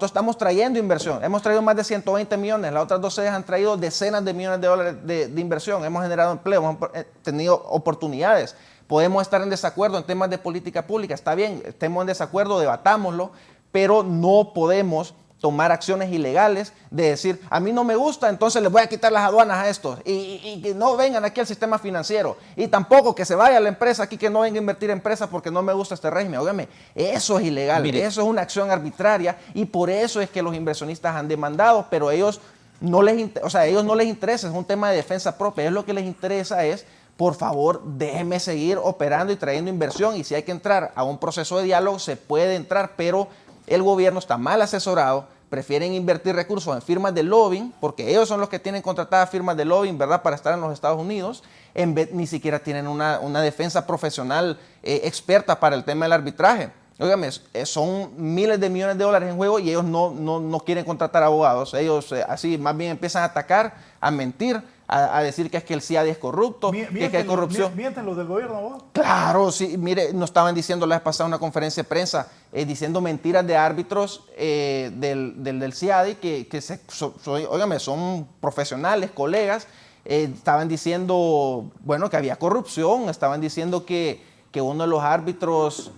estamos trayendo inversión, hemos traído más de 120 millones, las otras dos sedes han traído decenas de millones de dólares de inversión, hemos generado empleo, hemos tenido oportunidades. Podemos estar en desacuerdo en temas de política pública, está bien, estemos en desacuerdo, debatámoslo, pero no podemos tomar acciones ilegales de decir, a mí no me gusta, entonces les voy a quitar las aduanas a estos y que no vengan aquí al sistema financiero, y tampoco que se vaya la empresa aquí, que no venga a invertir en empresas porque no me gusta este régimen. Óigame, eso es ilegal, eso es una acción arbitraria, y por eso es que los inversionistas han demandado, pero ellos no les interesa, es un tema de defensa propia. Ellos lo que les interesa es, por favor, déjenme seguir operando y trayendo inversión, y si hay que entrar a un proceso de diálogo, se puede entrar, pero el gobierno está mal asesorado, prefieren invertir recursos en firmas de lobbying, porque ellos son los que tienen contratadas firmas de lobbying, ¿verdad?, para estar en los Estados Unidos, ni siquiera tienen una defensa profesional experta para el tema del arbitraje. Óigame, son miles de millones de dólares en juego y ellos no quieren contratar abogados. Ellos así más bien empiezan a atacar, a mentir, a decir que es que el CIADI es corrupto, que hay corrupción.
¿Mienten los del gobierno vos?
Claro, sí. Mire, nos estaban diciendo la vez pasada en una conferencia de prensa, diciendo mentiras de árbitros del CIADI, óigame, son profesionales, colegas. Estaban diciendo, bueno, que había corrupción, estaban diciendo que uno de los árbitros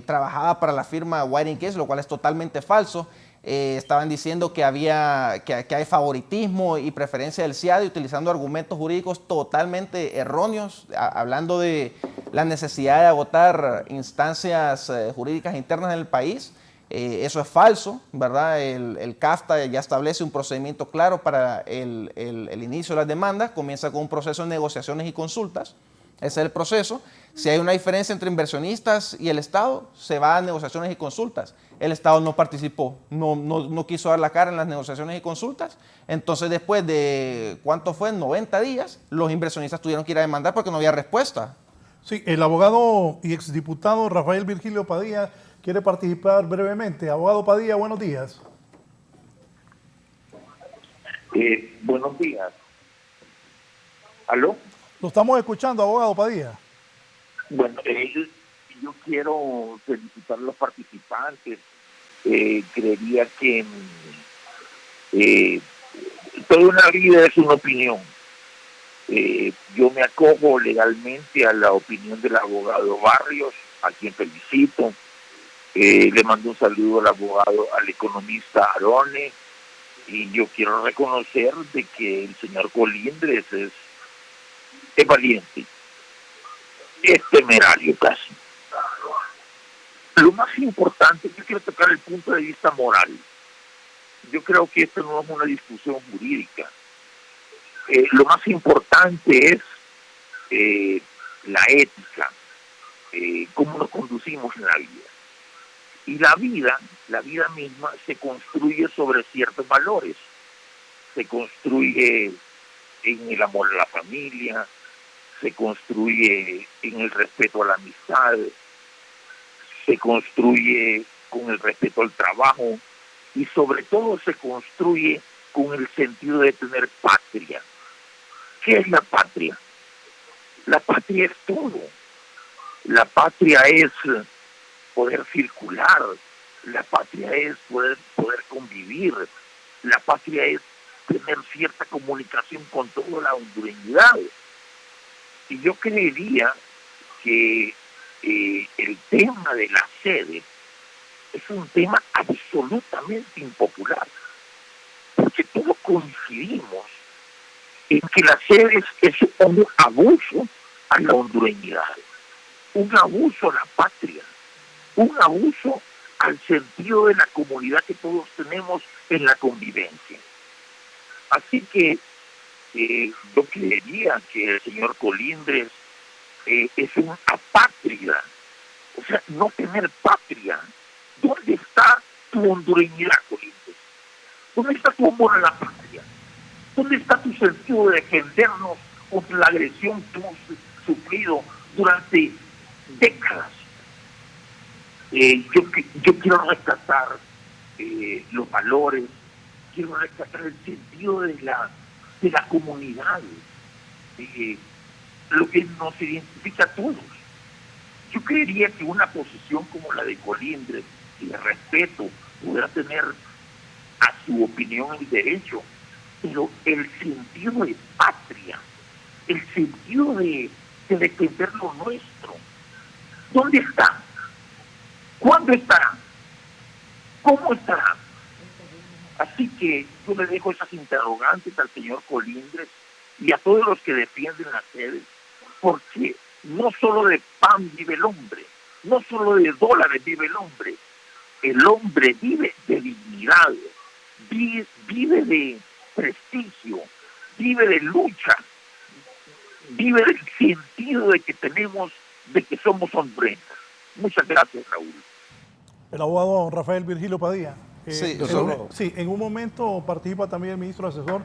trabajaba para la firma Whiting Case, lo cual es totalmente falso. Estaban diciendo que hay favoritismo y preferencia del CIADI, utilizando argumentos jurídicos totalmente erróneos, hablando de la necesidad de agotar instancias jurídicas internas en el país. Eso es falso, ¿verdad? El CAFTA ya establece un procedimiento claro para el inicio de las demandas, comienza con un proceso de negociaciones y consultas, ese es el proceso. Si hay una diferencia entre inversionistas y el Estado, se va a negociaciones y consultas. El Estado no participó, no quiso dar la cara en las negociaciones y consultas. Entonces, después de, ¿cuánto fue? 90 días, los inversionistas tuvieron que ir a demandar porque no había respuesta.
Sí, el abogado y exdiputado Rafael Virgilio Padilla quiere participar brevemente. Abogado Padilla, buenos días.
Buenos días. ¿Aló?
Lo estamos escuchando, abogado Padilla.
Bueno, yo quiero felicitar a los participantes. Creería que toda una vida es una opinión. Yo me acojo legalmente a la opinión del abogado Barrios, a quien felicito. Le mando un saludo al economista Arone, y yo quiero reconocer de que el señor Colindres es valiente, es temerario casi. Lo más importante, yo quiero tocar el punto de vista moral. Yo creo que esto no es una discusión jurídica. Lo más importante es la ética, cómo nos conducimos en la vida. Y la vida misma se construye sobre ciertos valores. Se construye en el amor a la familia, se construye en el respeto a la amistad, se construye con el respeto al trabajo y sobre todo se construye con el sentido de tener patria. ¿Qué es la patria? La patria es todo. La patria es poder circular, la patria es poder convivir, la patria es tener cierta comunicación con toda la hondureñidad. Y yo creería que el tema de la sede es un tema absolutamente impopular, porque todos coincidimos en que la sede es un abuso a la hondureñidad, un abuso a la patria, un abuso al sentido de la comunidad que todos tenemos en la convivencia. Así que yo creería que el señor Colindres es un apátrida. O sea, no tener patria. ¿Dónde está tu hondureñidad, Colindres? ¿Dónde está tu amor a la patria? ¿Dónde está tu sentido de defendernos contra la agresión que hemos sufrido durante décadas? Yo quiero rescatar los valores, quiero rescatar el sentido de la comunidad, lo que nos identifica a todos. Yo creería que una posición como la de Colindres, y de respeto, pudiera tener a su opinión el derecho, pero el sentido de patria, el sentido de defender lo nuestro, ¿dónde está? ¿Cuándo estará? ¿Cómo estará? Así que yo le dejo esas interrogantes al señor Colindres y a todos los que defienden las sedes, porque no solo de pan vive el hombre, no solo de dólares vive el hombre vive de dignidad, vive de prestigio, vive de lucha, vive del sentido de que tenemos, de que somos hondureños. Muchas gracias, Raúl.
El abogado Rafael Virgilio Padilla.
Sí,
en un momento participa también el ministro asesor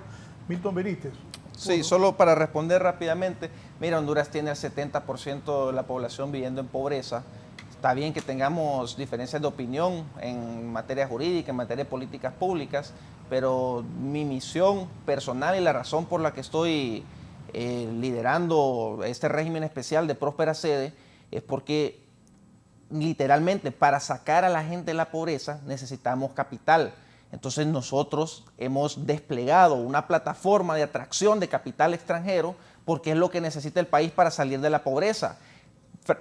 Milton Benítez.
Sí, solo para responder rápidamente. Mira, Honduras tiene el 70% de la población viviendo en pobreza. Está bien que tengamos diferencias de opinión en materia jurídica, en materia de políticas públicas, pero mi misión personal y la razón por la que estoy liderando este régimen especial de próspera sede es porque literalmente para sacar a la gente de la pobreza necesitamos capital. Entonces nosotros hemos desplegado una plataforma de atracción de capital extranjero porque es lo que necesita el país para salir de la pobreza.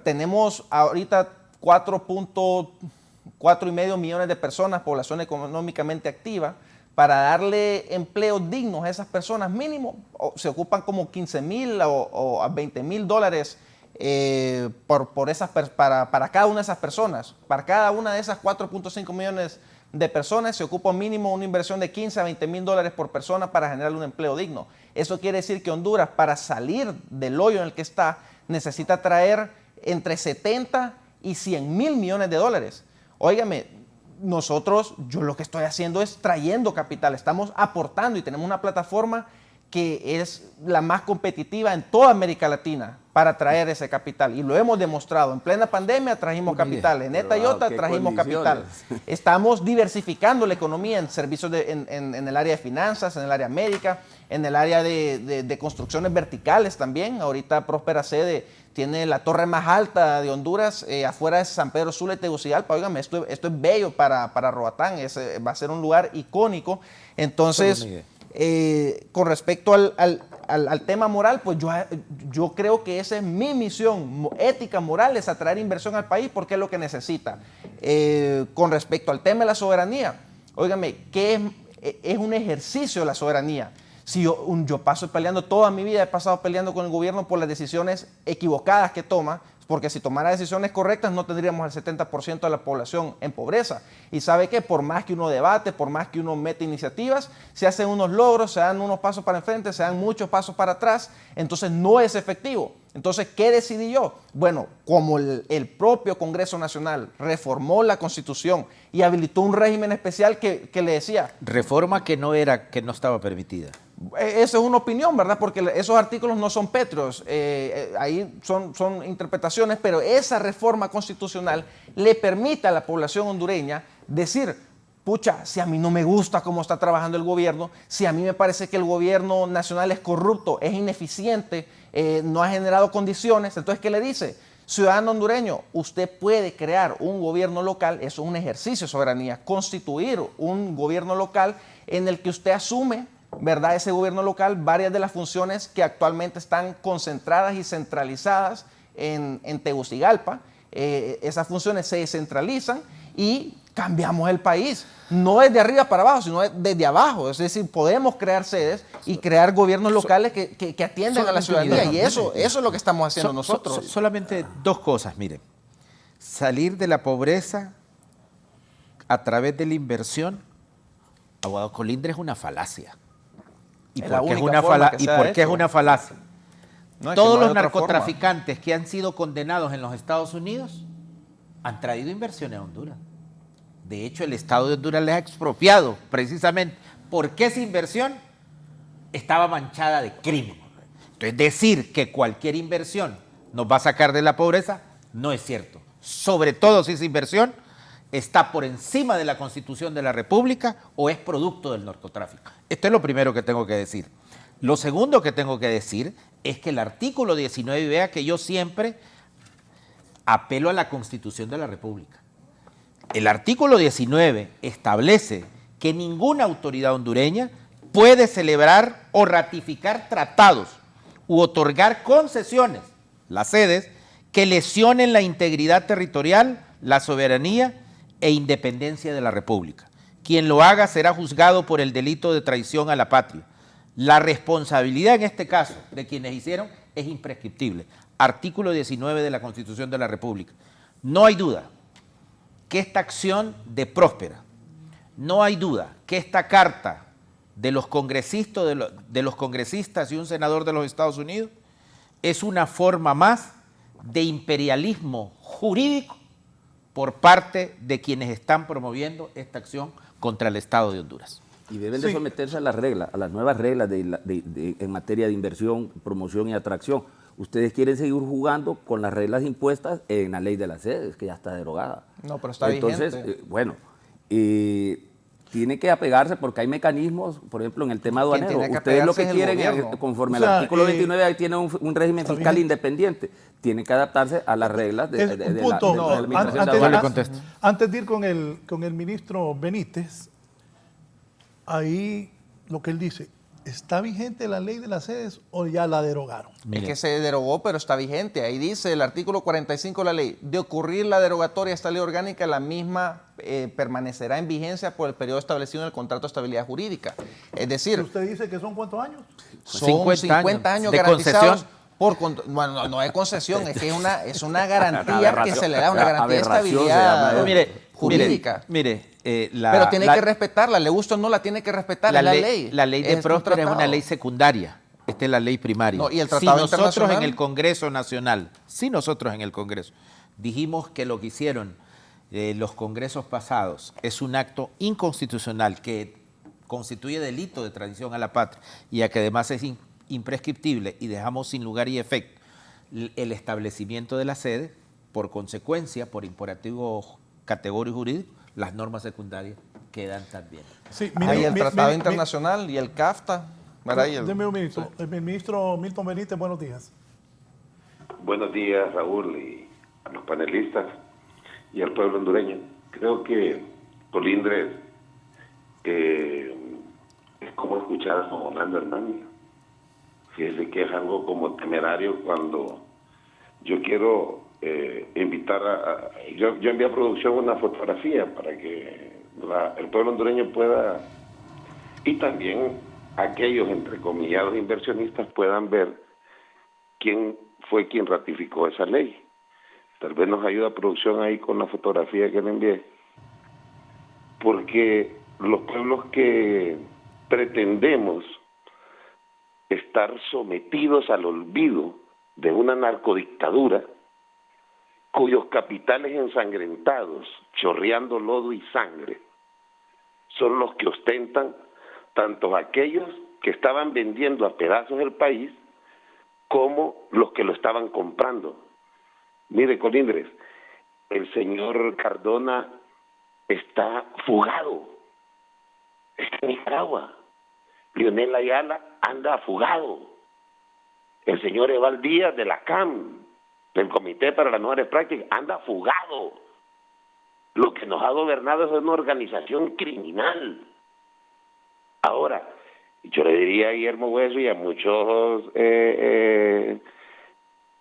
Tenemos ahorita 4.5 millones de personas, población económicamente activa. Para darle empleos dignos a esas personas, mínimo se ocupan como 15,000 o a $20,000 para cada una de esas personas. Para cada una de esas 4.5 millones de personas se ocupa mínimo una inversión de 15 a 20 mil dólares por persona para generar un empleo digno. Eso quiere decir que Honduras, para salir del hoyo en el que está, necesita traer entre 70 y 100 mil millones de dólares. Óigame, yo lo que estoy haciendo es trayendo capital, estamos aportando y tenemos una plataforma que es la más competitiva en toda América Latina para traer ese capital. Y lo hemos demostrado. En plena pandemia trajimos capital. En esta y otra trajimos capital. Estamos diversificando la economía en servicios en el área de finanzas, en el área médica, en el área de construcciones verticales también. Ahorita Próspera Sede tiene la torre más alta de Honduras afuera de San Pedro Sula y Tegucigalpa. Óigame, esto es bello para Roatán. Va a ser un lugar icónico. Entonces, con respecto al tema moral, pues yo creo que esa es mi misión ética, moral, es atraer inversión al país porque es lo que necesita. Con respecto al tema de la soberanía, óigame, ¿qué es un ejercicio de la soberanía? Si yo paso peleando toda mi vida, he pasado peleando con el gobierno por las decisiones equivocadas que toma, porque si tomara decisiones correctas no tendríamos el 70% de la población en pobreza. Y sabe que por más que uno debate, por más que uno mete iniciativas, se hacen unos logros, se dan unos pasos para enfrente, se dan muchos pasos para atrás, entonces no es efectivo. Entonces, ¿qué decidí yo? Bueno, como el propio Congreso Nacional reformó la Constitución y habilitó un régimen especial que le decía...
Reforma que no estaba permitida.
Esa es una opinión, ¿verdad? Porque esos artículos no son pétreos, ahí son interpretaciones, pero esa reforma constitucional le permite a la población hondureña decir, pucha, si a mí no me gusta cómo está trabajando el gobierno, si a mí me parece que el gobierno nacional es corrupto, es ineficiente, no ha generado condiciones, entonces, ¿qué le dice? Ciudadano hondureño, usted puede crear un gobierno local, eso es un ejercicio de soberanía, constituir un gobierno local en el que usted asume, ¿verdad? Ese gobierno local, varias de las funciones que actualmente están concentradas y centralizadas en Tegucigalpa, esas funciones se descentralizan y cambiamos el país. No es de arriba para abajo, sino desde abajo. Es decir, podemos crear sedes y crear gobiernos locales que atiendan a la ciudadanía. Y eso es lo que estamos haciendo nosotros.
Solamente dos cosas, miren. Salir de la pobreza a través de la inversión, abogado Colindres, es una falacia. ¿Y por qué es una falacia? Todos los narcotraficantes que han sido condenados en los Estados Unidos han traído inversiones a Honduras. De hecho, el Estado de Honduras les ha expropiado precisamente porque esa inversión estaba manchada de crimen. Entonces, decir que cualquier inversión nos va a sacar de la pobreza no es cierto. Sobre todo si esa inversión está por encima de la Constitución de la República o es producto del narcotráfico. Esto es lo primero que tengo que decir. Lo segundo que tengo que decir es que el artículo 19, vea que yo siempre apelo a la Constitución de la República. El artículo 19 establece que ninguna autoridad hondureña puede celebrar o ratificar tratados u otorgar concesiones, las sedes, que lesionen la integridad territorial, la soberanía e independencia de la República. Quien lo haga será juzgado por el delito de traición a la patria. La responsabilidad en este caso de quienes hicieron es imprescriptible. Artículo 19 de la Constitución de la República. No hay duda que esta acción de Próspera, no hay duda que esta carta de los congresistas y un senador de los Estados Unidos es una forma más de imperialismo jurídico por parte de quienes están promoviendo esta acción contra el Estado de Honduras.
Y deben de someterse a las reglas, a las nuevas reglas en materia de inversión, promoción y atracción. Ustedes quieren seguir jugando con las reglas impuestas en la ley de las sedes, que ya está derogada.
No, pero está vigente.
Entonces, tiene que apegarse porque hay mecanismos, por ejemplo, en el tema aduanero. Ustedes lo que quieren es, conforme al artículo 29, ahí tiene un régimen fiscal independiente. Tiene que adaptarse a las reglas de la administración de aduanas.
Antes de ir con el ministro Benítez, ahí lo que él dice, ¿está vigente la ley de las sedes o ya la derogaron?
Es que se derogó, pero está vigente. Ahí dice el artículo 45 de la ley, de ocurrir la derogatoria de esta ley orgánica, la misma permanecerá en vigencia por el periodo establecido en el contrato de estabilidad jurídica. Es decir...
¿Usted dice que son cuántos años?
Son 50 años garantizados Bueno, no es concesión, es que es una garantía que se le da, una garantía de estabilidad jurídica.
Pero
tiene que respetarla, le gusta o no la tiene que respetar, es la ley.
La ley de Próspera es una ley secundaria. Esta es la ley primaria.
No, y el tratado
nosotros en el Congreso Nacional, nosotros en el Congreso dijimos que lo que hicieron los congresos pasados es un acto inconstitucional que constituye delito de traición a la patria y a que además es imprescriptible y dejamos sin lugar y efecto el establecimiento de la sede, por consecuencia, por imperativo categórico jurídico, las normas secundarias quedan también.
Sí,
hay el Tratado Internacional y el CAFTA.
Deme un minuto. El ministro Milton Benítez, buenos días.
Buenos días, Raúl, y a los panelistas y al pueblo hondureño. Creo que Colindres es como escuchar a Juan Orlando Hernández. Fíjese que es algo como temerario cuando yo quiero invitar yo envié a producción una fotografía para que el pueblo hondureño pueda, y también aquellos entrecomillados inversionistas puedan ver quién fue quien ratificó esa ley. Tal vez nos ayuda producción ahí con la fotografía que le envié, porque los pueblos que pretendemos estar sometidos al olvido de una narcodictadura cuyos capitales ensangrentados, chorreando lodo y sangre, son los que ostentan tanto aquellos que estaban vendiendo a pedazos el país como los que lo estaban comprando. Mire, Colindres, el señor Cardona está fugado, está en Nicaragua. Leonel Ayala anda fugado. El señor Eval Díaz de la CAM, del Comité para las Mejores Prácticas, anda fugado. Lo que nos ha gobernado es una organización criminal. Ahora, yo le diría a Guillermo Hueso y a muchos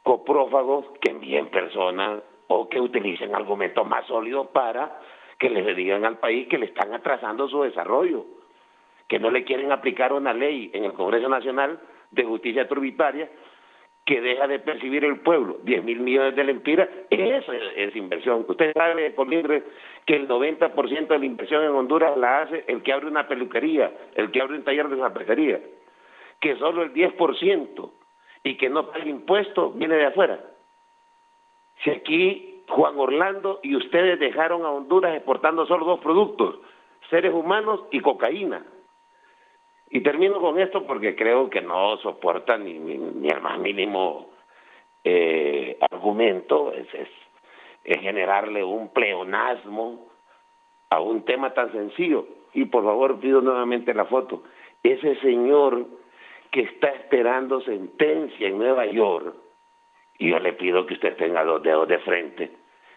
coprófagos que envíen personas o que utilicen argumentos más sólidos para que les digan al país que le están atrasando su desarrollo, que no le quieren aplicar una ley en el Congreso Nacional de Justicia Tributaria que deja de percibir el pueblo 10.000 millones de lempiras. Eso es inversión. Usted sabe, Colindres, que el 90% de la inversión en Honduras la hace el que abre una peluquería, el que abre un taller de zapatería, que solo el 10% y que no paga impuestos viene de afuera. Si aquí Juan Orlando y ustedes dejaron a Honduras exportando solo 2 productos, seres humanos y cocaína. Y termino con esto porque creo que no soporta ni el más mínimo argumento, es generarle un pleonasmo a un tema tan sencillo. Y por favor pido nuevamente la foto. Ese señor que está esperando sentencia en Nueva York, y yo le pido que usted tenga 2 dedos de frente,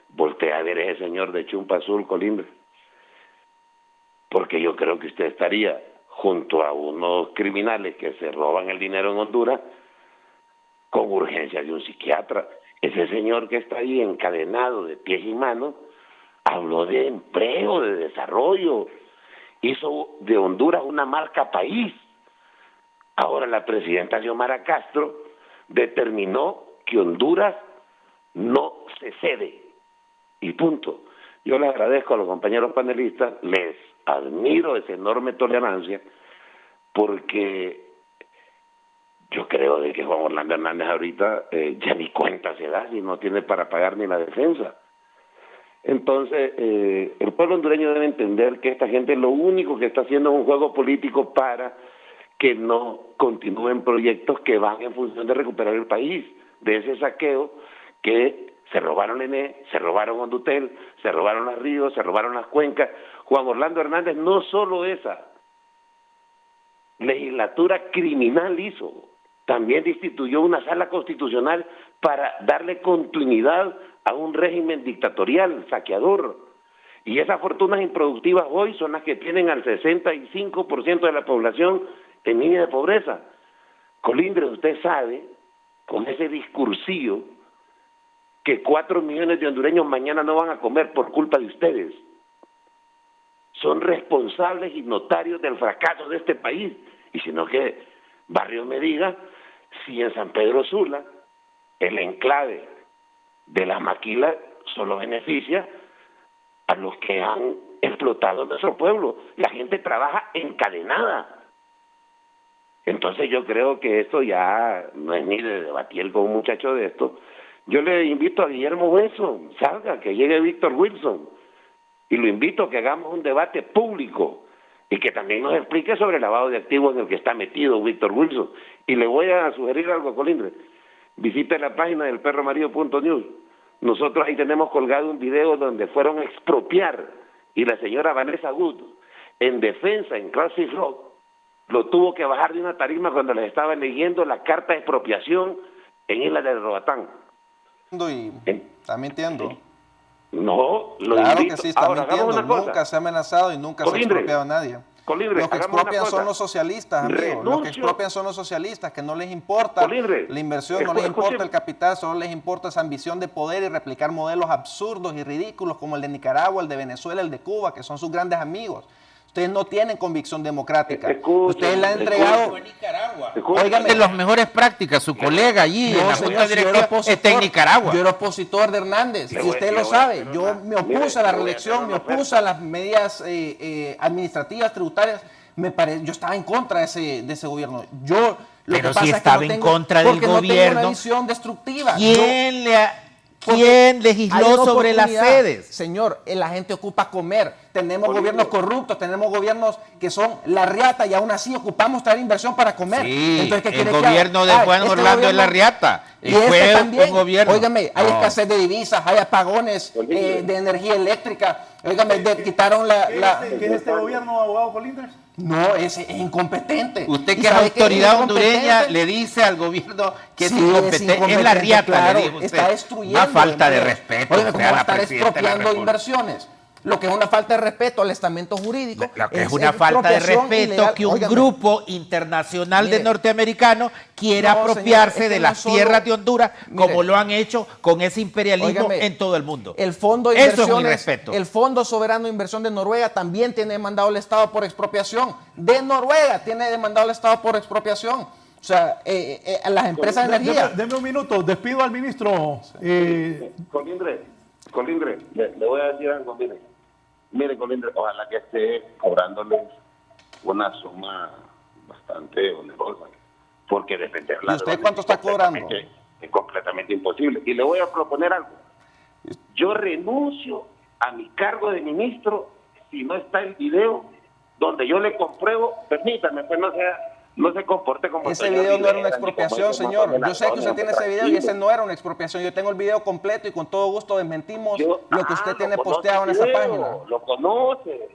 voltea a ver a ese señor de chumpa azul, Colindres, porque yo creo que usted estaría junto a unos criminales que se roban el dinero en Honduras con urgencia de un psiquiatra. Ese señor que está ahí encadenado de pies y manos habló de empleo, de desarrollo, hizo de Honduras una marca país. Ahora la presidenta Xiomara Castro determinó que Honduras no se cede y punto. Yo le agradezco a los compañeros panelistas, les admiro esa enorme tolerancia, porque yo creo de que Juan Orlando Hernández ahorita ya ni cuenta se da, si no tiene para pagar ni la defensa. Entonces, el pueblo hondureño debe entender que esta gente lo único que está haciendo es un juego político para que no continúen proyectos que van en función de recuperar el país, de ese saqueo que se robaron ENE, se robaron Hondutel, se robaron los ríos, se robaron las cuencas. Juan Orlando Hernández no solo esa legislatura criminal hizo, también instituyó una sala constitucional para darle continuidad a un régimen dictatorial, saqueador. Y esas fortunas improductivas hoy son las que tienen al 65% de la población en línea de pobreza. Colindres, usted sabe, con ese discursillo, que 4 millones de hondureños mañana no van a comer por culpa de ustedes. Son responsables y notarios del fracaso de este país. Y si no, que Barrios me diga si en San Pedro Sula el enclave de las maquilas solo beneficia a los que han explotado nuestro pueblo? La gente trabaja encadenada. Entonces yo creo que esto ya no es ni de debatir con un muchacho de esto. Yo le invito a Guillermo Wilson, salga, que llegue Víctor Wilson, y lo invito a que hagamos un debate público y que también nos explique sobre el lavado de activos en el que está metido Víctor Wilson. Y le voy a sugerir algo, Colindre. Visite la página del perroamarillo.news. Nosotros ahí tenemos colgado un video donde fueron a expropiar, y la señora Vanessa Good, en defensa en Classic Rock, lo tuvo que bajar de una tarima cuando les estaba leyendo la carta de expropiación en Isla de Roatán.
Y está mintiendo.
No, lo
claro
invito.
Que sí está
Ahora,
mintiendo. Nunca se ha amenazado y nunca se ha expropiado a nadie.
Colindre,
los que expropian son los socialistas, amigos. Los que expropian son los socialistas, que no les importa la inversión, no les importa el capital, solo les importa esa ambición de poder y replicar modelos absurdos y ridículos como el de Nicaragua, el de Venezuela, el de Cuba, que son sus grandes amigos. Ustedes no tienen convicción democrática. Ustedes la han entregado.
Oigan, de las mejores prácticas, su colega allí en la Junta Directiva está en Nicaragua.
Yo era opositor de Hernández, y usted lo sabe. Yo me opuse a la reelección, me opuse a las medidas administrativas, tributarias. Yo estaba en contra de ese gobierno.
Pero si estaba en contra del gobierno,
no tengo una visión destructiva.
¿Quién legisló sobre las sedes?
Señor, la gente ocupa comer. Tenemos gobiernos corruptos, tenemos gobiernos que son la riata y aún así ocupamos traer inversión para comer.
Sí,
entonces,
el gobierno de Juan Orlando es la riata.
Y fue
también, un gobierno.
Óigame, hay escasez de divisas, hay apagones de energía eléctrica. Óigame, quitaron
¿Qué es este gobierno, abogado Colindres?
No, es incompetente.
Usted que es autoridad hondureña le dice al gobierno que es incompetente. Es la riata,
claro,
le dijo usted.
Está destruyendo.
Una falta de respeto.
Oiga, ¿cómo va a estar expropiando inversiones? Lo que es una falta de respeto al estamento jurídico.
Lo que es una falta de respeto ilegal. Que un grupo internacional de norteamericanos quiera apropiarse de las tierras de Honduras, como lo han hecho con ese imperialismo en todo el mundo.
El Fondo de Inversiones, el Fondo Soberano de Inversión de Noruega también tiene demandado al Estado por expropiación. De Noruega tiene demandado al Estado por expropiación. O sea, las empresas de energía.
Deme un minuto, despido al ministro.
Colindre, le voy a decir algo, mire, Colindre, ojalá que esté cobrándoles una suma bastante onerosa, porque defender la...
¿Y usted cuánto está cobrando?
Es completamente imposible. Y le voy a proponer algo. Yo renuncio a mi cargo de ministro si no está el video donde yo le compruebo, permítame, pues no se comporte como...
Ese video no era una expropiación, señor. Yo sé que usted tiene ese video y ese no era una expropiación. Yo tengo el video completo y con todo gusto desmentimos lo que usted tiene posteado en esa página.
Lo conoce.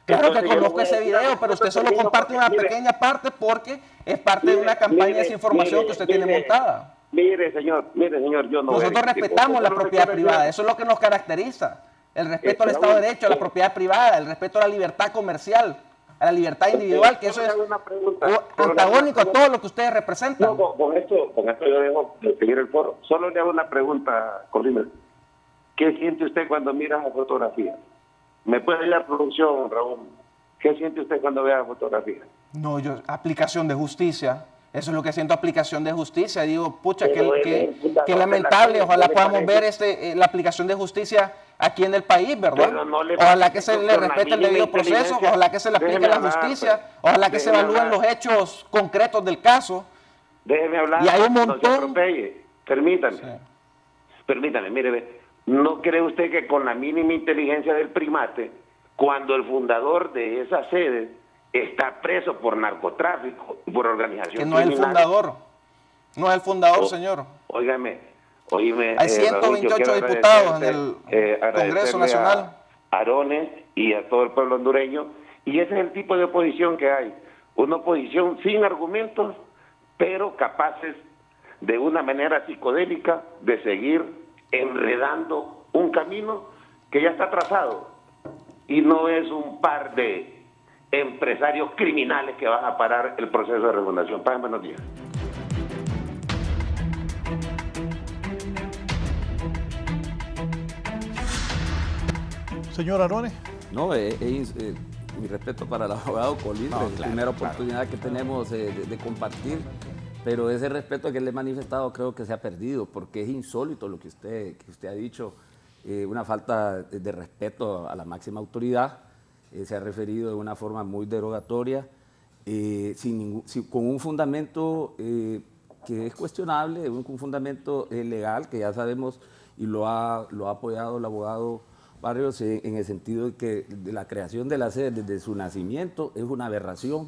Claro que conozco ese video, pero usted solo comparte una pequeña parte porque es parte de una campaña de desinformación que usted tiene montada.
Mire, señor, yo no...
Nosotros respetamos la propiedad privada, eso es lo que nos caracteriza. El respeto al Estado de Derecho, a la propiedad privada, el respeto a la libertad comercial, a la libertad individual, que eso es antagónico a todo lo que ustedes representan.
No, con esto yo dejo de seguir el foro. Solo le hago una pregunta, Colindre. ¿Qué siente usted cuando mira la fotografía? ¿Me puede dar producción, Raúl? ¿Qué siente usted cuando ve la fotografía?
No, aplicación de justicia. Eso es lo que siento, aplicación de justicia. Digo, pucha, qué lamentable. Ojalá podamos ver la aplicación de justicia aquí en el país, ¿verdad? Ojalá que se le respete el debido proceso, ojalá que se le aplique la justicia, ojalá que se evalúen los hechos concretos del caso.
Déjeme hablar.
Y hay un montón.
Permítame, mire, ¿no cree usted que con la mínima inteligencia del primate, cuando el fundador de esa sede está preso por narcotráfico, por organización
que no criminal? Es el fundador, no es el fundador, señor.
Óigame,
hay 128 diputados en el Congreso Nacional.
A Arones y a todo el pueblo hondureño, y ese es el tipo de oposición que hay, una oposición sin argumentos, pero capaces de una manera psicodélica de seguir enredando un camino que ya está trazado, y no es un par de empresarios criminales que van a parar el proceso de refundación. Pásenme buenos días.
Señor Arones.
No, mi respeto para el abogado Colindre. Es la primera oportunidad que tenemos de compartir pero ese respeto que le he manifestado creo que se ha perdido, porque es insólito lo que usted ha dicho, una falta de respeto a la máxima autoridad, se ha referido de una forma muy derogatoria, con un fundamento que es cuestionable, un fundamento legal que ya sabemos y lo ha apoyado el abogado Barrios en el sentido de que la creación de la sede desde su nacimiento es una aberración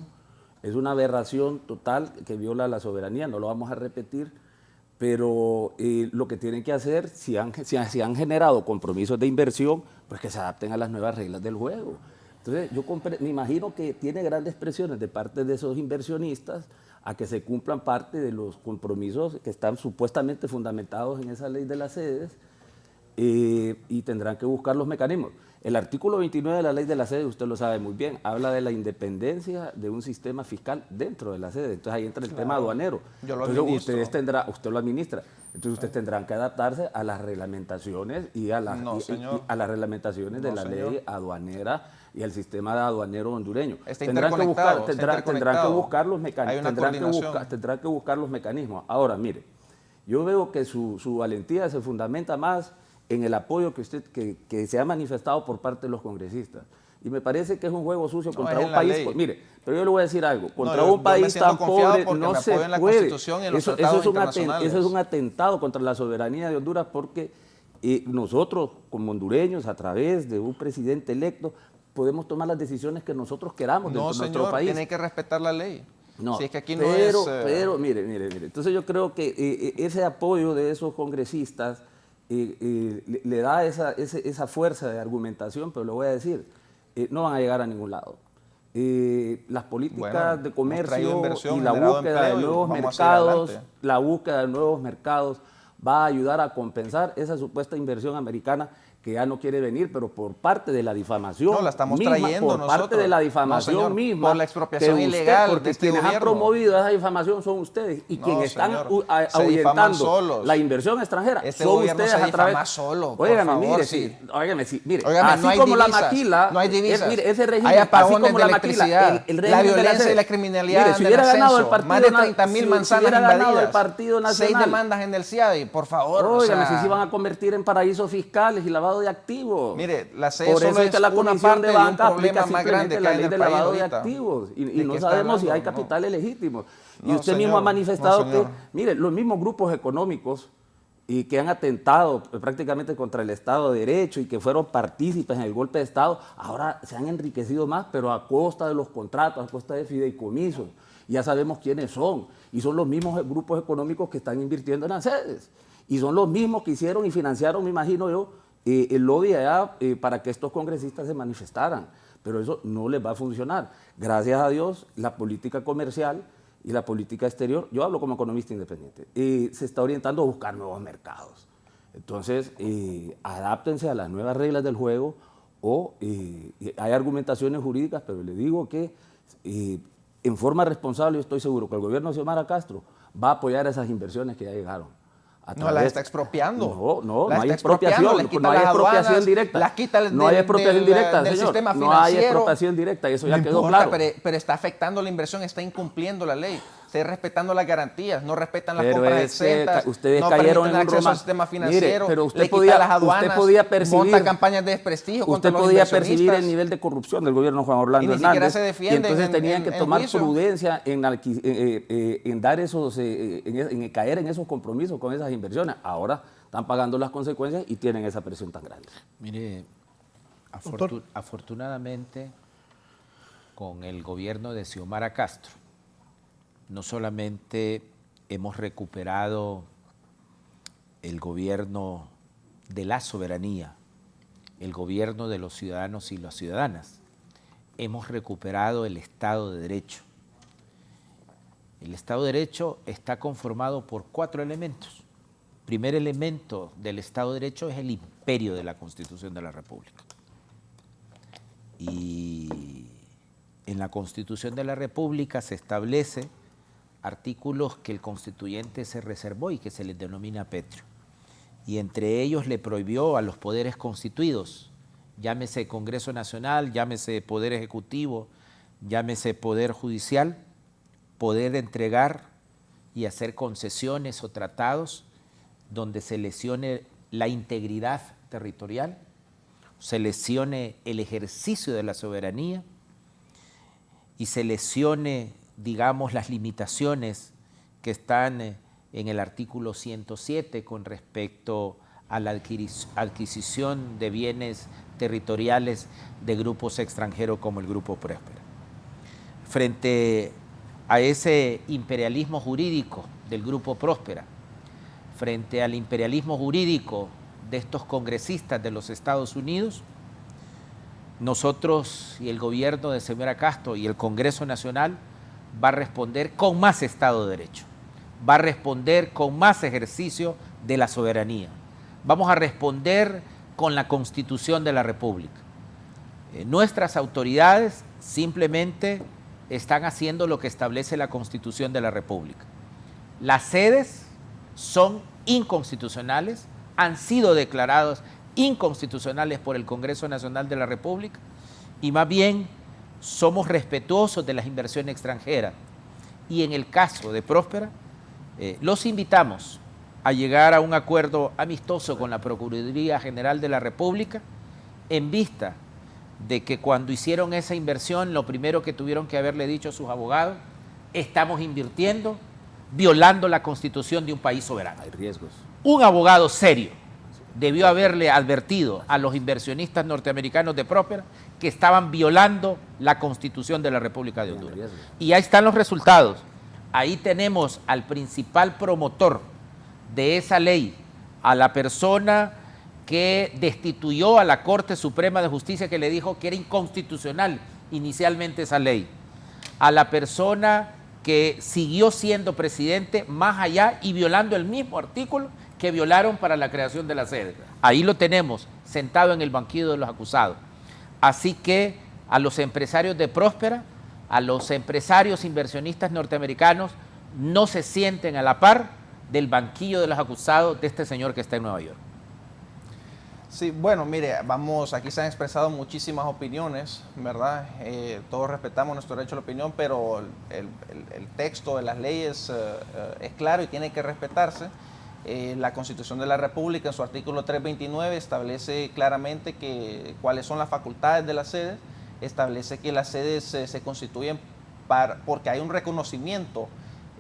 total que viola la soberanía, no lo vamos a repetir, pero lo que tienen que hacer, si han generado compromisos de inversión, pues que se adapten a las nuevas reglas del juego. Entonces, yo me imagino que tiene grandes presiones de parte de esos inversionistas a que se cumplan parte de los compromisos que están supuestamente fundamentados en esa ley de las sedes, y tendrán que buscar los mecanismos. El artículo 29 de la ley de la sede, usted lo sabe muy bien, habla de la independencia de un sistema fiscal dentro de la sede. Entonces ahí entra el tema aduanero.
Yo lo
administro. Usted lo administra. Entonces ustedes tendrán que adaptarse a las reglamentaciones y a las reglamentaciones de la ley aduanera y al sistema aduanero hondureño. Tendrán que buscar los mecanismos. Tendrán que buscar los mecanismos. Ahora, mire, yo veo que su valentía se fundamenta más en el apoyo que se ha manifestado por parte de los congresistas. Y me parece que es un juego sucio contra un país. Mire, pero yo le voy a decir algo. Contra un país tan pobre no se puede. Eso es un atentado contra la soberanía de Honduras, porque nosotros, como hondureños, a través de un presidente electo, podemos tomar las decisiones que nosotros queramos dentro de nuestro país.
Tiene que respetar la ley.
No,
si es que aquí
pero mire. Entonces yo creo que ese apoyo de esos congresistas le da esa fuerza de argumentación, pero le voy a decir, no van a llegar a ningún lado. Las políticas de comercio y la búsqueda de nuevos mercados va a ayudar a compensar esa supuesta inversión americana que ya no quiere venir, pero por parte de la difamación.
No, la estamos
misma,
trayendo
por
nosotros.
parte de la difamación misma.
Por la expropiación ilegal.
Porque quienes han promovido esa difamación son ustedes. Y quienes están ahuyentando la inversión extranjera son ustedes a través.
Solo,
Óigame, mire, así como la maquila.
No hay divisas.
Mire, ese régimen,
hay apagones
así como
de
la
electricidad.
maquila,
la violencia y la criminalidad.
Mire, si hubiera ganado el partido,
más de 30.000 manzanas invadidas.
El Partido Nacional.
6 demandas en el CIADI, por favor.
Óigame, si se iban a convertir en paraísos fiscales y lavado de activos.
Mire, la sede
por eso
solo
es que la Comisión de Banca aplica
más grande
simplemente la ley de lavado de activos y no sabemos si hay capitales legítimos. Y usted mismo ha manifestado que, mire, los mismos grupos económicos y que han atentado prácticamente contra el Estado de Derecho y que fueron partícipes en el golpe de Estado, ahora se han enriquecido más, pero a costa de los contratos, a costa de fideicomisos. Ya sabemos quiénes son. Y son los mismos grupos económicos que están invirtiendo en las sedes. Y son los mismos que hicieron y financiaron, me imagino yo, el lobby allá para que estos congresistas se manifestaran, pero eso no les va a funcionar. Gracias a Dios, la política comercial y la política exterior, yo hablo como economista independiente, se está orientando a buscar nuevos mercados. Entonces, adáptense a las nuevas reglas del juego o hay argumentaciones jurídicas, pero le digo que en forma responsable yo estoy seguro que el gobierno de Xiomara Castro va a apoyar esas inversiones que ya llegaron.
No, las está expropiando.
No hay expropiación, no hay expropiación directa.
Las quita
no hay expropiación directa,
del
señor.
sistema
financiero. No hay expropiación directa, y eso ya quedó claro.
Pero está afectando la inversión, está incumpliendo la ley. Está respetando las garantías, no respetan las compras exentas,
ustedes
no
cayeron
permiten
en
acceso al sistema financiero,
pero usted
le quita
podía,
las aduanas,
usted podía percibir,
monta campañas de desprestigio contra los
inversionistas. Usted podía percibir el nivel de corrupción del gobierno de Juan Orlando Hernández.
Y ni siquiera se defiende.
Y entonces tenían que tomar prudencia en dar esos, en caer en esos compromisos con esas inversiones. Ahora están pagando las consecuencias y tienen esa presión tan grande.
Mire, afortunadamente, con el gobierno de Xiomara Castro, no solamente hemos recuperado el gobierno de la soberanía, el gobierno de los ciudadanos y las ciudadanas, hemos recuperado el Estado de Derecho. El Estado de Derecho está conformado por 4 elementos. El primer elemento del Estado de Derecho es el imperio de la Constitución de la República. Y en la Constitución de la República se establece artículos que el constituyente se reservó y que se les denomina pétreo. Y entre ellos le prohibió a los poderes constituidos, llámese Congreso Nacional, llámese Poder Ejecutivo, llámese Poder Judicial, poder entregar y hacer concesiones o tratados donde se lesione la integridad territorial, se lesione el ejercicio de la soberanía y se lesione, digamos, las limitaciones que están en el artículo 107 con respecto a la adquisición de bienes territoriales de grupos extranjeros como el Grupo Próspera. Frente a ese imperialismo jurídico del Grupo Próspera, frente al imperialismo jurídico de estos congresistas de los Estados Unidos, nosotros y el gobierno de Xiomara Castro y el Congreso Nacional va a responder con más Estado de Derecho, va a responder con más ejercicio de la soberanía, vamos a responder con la Constitución de la República. Nuestras autoridades simplemente están haciendo lo que establece la Constitución de la República. Las sedes son inconstitucionales, han sido declarados inconstitucionales por el Congreso Nacional de la República y más bien somos respetuosos de las inversiones extranjeras. Y en el caso de Próspera, los invitamos a llegar a un acuerdo amistoso con la Procuraduría General de la República en vista de que cuando hicieron esa inversión, lo primero que tuvieron que haberle dicho a sus abogados, estamos invirtiendo, violando la Constitución de un país soberano.
Hay riesgos.
Un abogado serio debió haberle advertido a los inversionistas norteamericanos de Próspera que estaban violando la Constitución de la República de Honduras. Y ahí están los resultados. Ahí tenemos al principal promotor de esa ley, a la persona que destituyó a la Corte Suprema de Justicia, que le dijo que era inconstitucional inicialmente esa ley, a la persona que siguió siendo presidente más allá y violando el mismo artículo que violaron para la creación de la sede. Ahí lo tenemos, sentado en el banquillo de los acusados. Así que a los empresarios de Próspera, a los empresarios inversionistas norteamericanos, no se sienten a la par del banquillo de los acusados de este señor que está en Nueva York.
Sí, bueno, mire, aquí se han expresado muchísimas opiniones, ¿verdad? Todos respetamos nuestro derecho a la opinión, pero el texto de las leyes es claro y tiene que respetarse. La Constitución de la República, en su artículo 329, establece claramente cuáles son las facultades de las sedes, establece que las sedes se constituyen porque hay un reconocimiento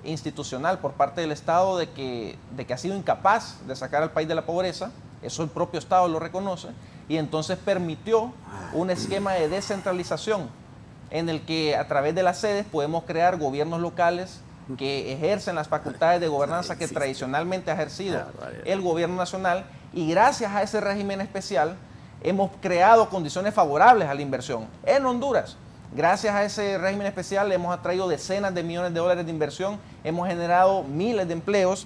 institucional por parte del Estado de que ha sido incapaz de sacar al país de la pobreza. Eso el propio Estado lo reconoce, y entonces permitió un esquema de descentralización en el que a través de las sedes podemos crear gobiernos locales que ejercen las facultades de gobernanza que tradicionalmente ha ejercido el gobierno nacional, y gracias a ese régimen especial hemos creado condiciones favorables a la inversión en Honduras. Gracias a ese régimen especial hemos atraído decenas de millones de dólares de inversión, hemos generado miles de empleos,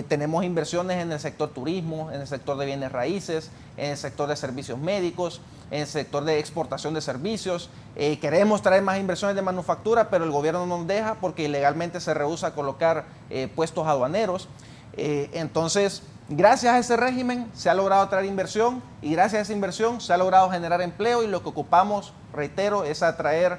tenemos inversiones en el sector turismo, en el sector de bienes raíces, en el sector de servicios médicos, en el sector de exportación de servicios. Queremos traer más inversiones de manufactura, pero el gobierno no nos deja porque ilegalmente se rehúsa a colocar puestos aduaneros. Entonces, gracias a ese régimen se ha logrado traer inversión, y gracias a esa inversión se ha logrado generar empleo, y lo que ocupamos, reitero, es atraer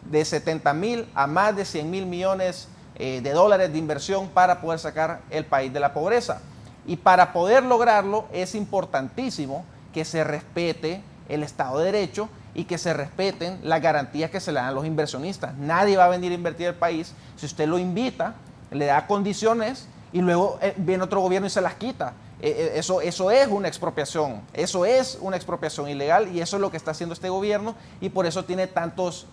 de 70.000 a más de 100.000 millones de dólares de inversión para poder sacar el país de la pobreza. Y para poder lograrlo es importantísimo que se respete el Estado de Derecho y que se respeten las garantías que se le dan a los inversionistas. Nadie va a venir a invertir al país si usted lo invita, le da condiciones y luego viene otro gobierno y se las quita. Eso es una expropiación, eso es una expropiación ilegal, y eso es lo que está haciendo este gobierno, y por eso tiene tantos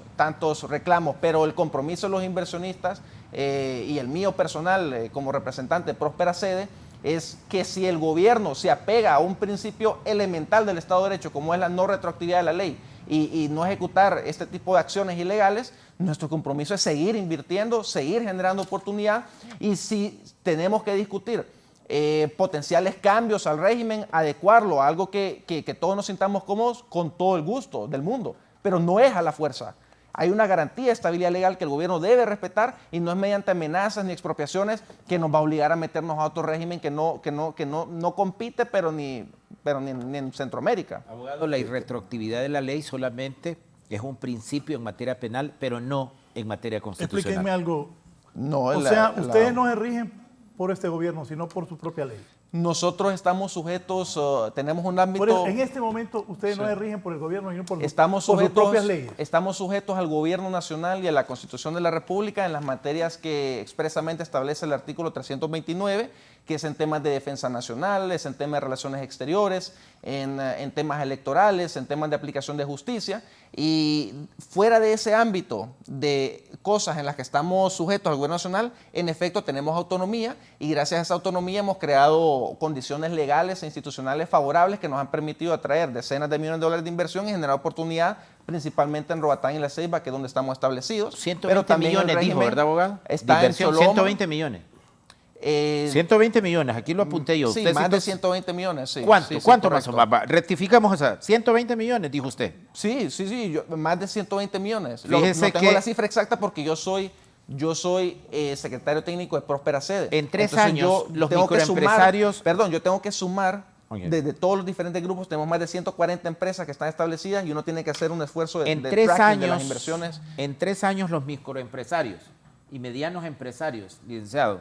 reclamos. Pero el compromiso de los inversionistas y el mío personal como representante de Próspera Sede es que si el gobierno se apega a un principio elemental del Estado de Derecho, como es la no retroactividad de la ley, y no ejecutar este tipo de acciones ilegales, nuestro compromiso es seguir invirtiendo, seguir generando oportunidad, y si tenemos que discutir potenciales cambios al régimen, adecuarlo a algo que todos nos sintamos cómodos, con todo el gusto del mundo, pero no es a la fuerza. Hay una garantía de estabilidad legal que el gobierno debe respetar, y no es mediante amenazas ni expropiaciones que nos va a obligar a meternos a otro régimen que no compite, pero ni en Centroamérica.
Abogado, la irretroactividad de la ley solamente es un principio en materia penal, pero no en materia constitucional.
Explíquenme algo.
No,
O sea, ustedes no se rigen por este gobierno, sino por su propia ley.
Nosotros estamos sujetos, tenemos un ámbito...
Por eso, en este momento ustedes no se rigen por el gobierno, sino por
Estamos
sus
sujetos,
propias leyes.
estamos sujetos al gobierno nacional y a la Constitución de la República en las materias que expresamente establece el artículo 329, que es en temas de defensa nacional, es en temas de relaciones exteriores, en temas electorales, en temas de aplicación de justicia. Y fuera de ese ámbito de cosas en las que estamos sujetos al gobierno nacional, en efecto tenemos autonomía y gracias a esa autonomía hemos creado condiciones legales e institucionales favorables que nos han permitido atraer decenas de millones de dólares de inversión y generar oportunidad principalmente en Roatán y La Ceiba, que es donde estamos establecidos.
120 millones dijo, ¿verdad, abogado?
Está en
Inversión,
Soloma.
120 millones. 120 millones, aquí lo apunté yo.
Sí,
Usted
más
citó-
de 120 millones, sí.
¿Cuánto?
Sí, sí,
¿Cuánto
correcto.
más? Rectificamos esa. 120 millones, dijo usted.
Sí, más de 120 millones.
Fíjese
no tengo
que-
la cifra exacta porque yo soy secretario técnico de Próspera Sede.
En 3
Entonces,
años, los
tengo que
microempresarios...
yo tengo que sumar, desde todos los diferentes grupos, tenemos más de 140 empresas que están establecidas y uno tiene que hacer un esfuerzo de,
En
de
3
tracking de
años,
las inversiones.
en 3 años los microempresarios y medianos empresarios, licenciado,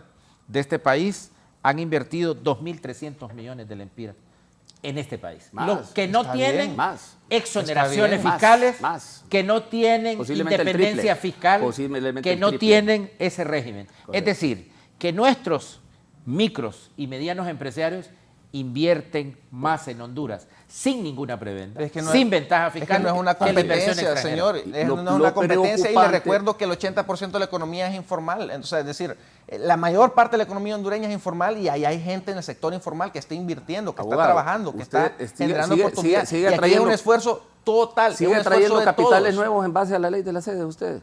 de este país han invertido 2.300 millones de lempiras en este país.
Más.
Los que no
Está
tienen
bien.
Más.
exoneraciones
Está bien.
fiscales,
Más.
que no tienen
Posiblemente el
independencia
triple.
fiscal,
Posiblemente
que
el
no
triple.
tienen ese régimen.
Correcto.
Es decir, que nuestros micros y medianos empresarios invierten más en Honduras sin ninguna prebenda,
Es que no
sin
es-
ventaja
Es
fiscal.
que no es una
que la inversión
competencia,
extranjera.
señor.
Lo-
No es
lo
una competencia y le
preocupante-
recuerdo que el 80% de la economía es informal. Entonces, es decir, la mayor parte de la economía hondureña es informal y ahí hay gente en el sector informal que está invirtiendo, que
Abogado,
está trabajando, que
usted
está generando
sigue-
oportunidades.
sigue
y aquí hay
atrayendo-
un esfuerzo total. es un
Sigue
esfuerzo
trayendo
de
capitales
todos.
nuevos en base a la ley de la sede, usted.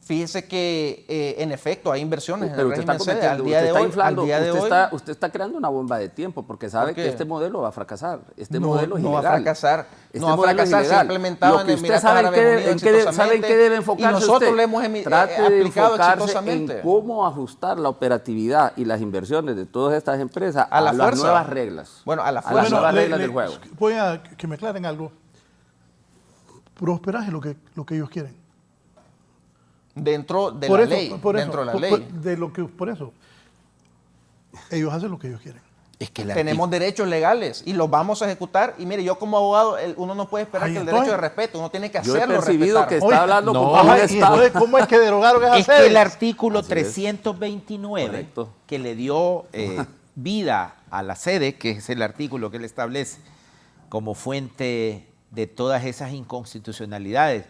Fíjese que en efecto hay inversiones en
Pero
el
usted está
régimen sede.
cometiendo,
Al día
usted
de
está
hoy,
inflando,
al día de hoy
usted está creando una bomba de tiempo porque sabe
¿Por qué?
que este modelo va a fracasar. Este
no,
modelo es
no va a
ilegal.
fracasar.
Este
No va a
modelo es
fracasar, se ha
ilegal.
implementado
Lo
en
que
el
usted
Emiratos
sabe
Árabes Unidos
¿sabe en
exitosamente,
qué debe enfocarse
y nosotros
usted?
lo hemos
Trate de
aplicado
enfocarse
exitosamente.
en cómo ajustar la operatividad y las inversiones de todas estas empresas
A la
las
fuerza.
nuevas reglas.
Bueno, a la
las
fuerza.
nuevas reglas del juego.
Voy a que me aclaren algo. Prosperaje lo que ellos quieren.
Dentro de
Por
la
eso,
ley.
por eso,
Dentro de la
por-
ley.
por eso. Ellos hacen lo que ellos quieren.
Es que
Tenemos derechos legales y los vamos a ejecutar. Y mire, yo como abogado, uno no puede esperar
Ay,
que el
entonces,
derecho de respeto, uno tiene que
Yo he
hacerlo
percibido
respetar.
que está
Oye,
hablando
no.
con un
Ajá, y
Estado.
entonces, ¿cómo es que derogaron esas
Es que
sedes?
el artículo
Así es.
329,
Correcto.
que le dio vida a la sede, que es el artículo que él establece como fuente de todas esas inconstitucionalidades,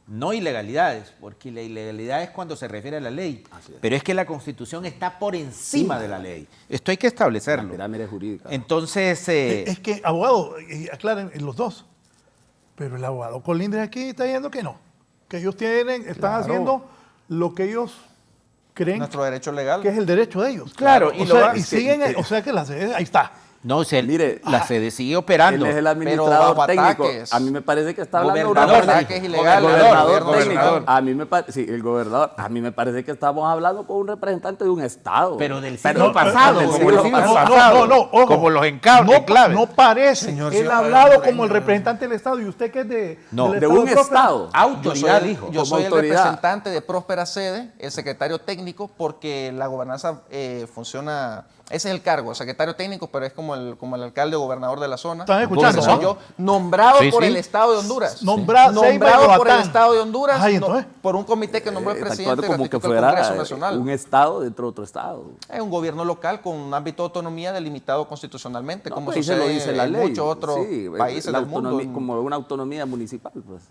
no ilegalidades, porque la ilegalidad es cuando se refiere a la ley, pero es que la Constitución está por encima de la ley. Esto hay que
La
establecerlo.
pirámide jurídica.
Entonces,
Es que, abogado, aclaren los dos. Pero el abogado Colindres aquí está diciendo que no. Que ellos están haciendo lo que ellos creen
Nuestro derecho legal.
que es el derecho de ellos.
Claro,
y,
y lo va-
y siguen, o sea que la sede, ahí está.
no,
Mire,
la sede sigue operando.
Él es el
bajo
administrador técnico.
ataques.
A mí me parece que está hablando
Gobernador,
una
ataques ilegales,
El gobernador
gobernador,
técnico.
gobernador.
A mí me sí, el gobernador. A mí me parece que estamos hablando con un representante de un estado.
Pero del
Pero
siglo
no,
pasado,
del
como
siglo
el siglo
pasado.
pasado.
ojo.
Como los enclaves.
No parece.
Señor,
Él
señor,
ha hablado
señor,
como el
señor.
representante del Estado y usted que es
No,
del
de
Estado
un
propio.
estado.
Autoridad, dijo.
Yo
como
soy
autoridad.
el representante de Próspera Sede, el secretario técnico, porque la gobernanza funciona. Ese es el cargo, secretario técnico, pero es como el alcalde o gobernador de la zona.
¿Están escuchando?
Soy
¿no?
yo, nombrado
Sí,
por
sí.
el Estado de Honduras.
Nombrado Ceiba y
nombrado por el
Roatán.
Estado de Honduras,
Ay, entonces.
por un comité que nombró el
Está
presidente
actuando como que
ratificó el Congreso
fuera
Nacional.
un estado dentro de otro estado.
Es un gobierno local con un ámbito de autonomía delimitado constitucionalmente,
No,
como
pues ahí se lo
sucede
dice la
en
ley.
muchos otros
Sí,
países
la
del mundo.
autonomía, como una autonomía municipal, pues.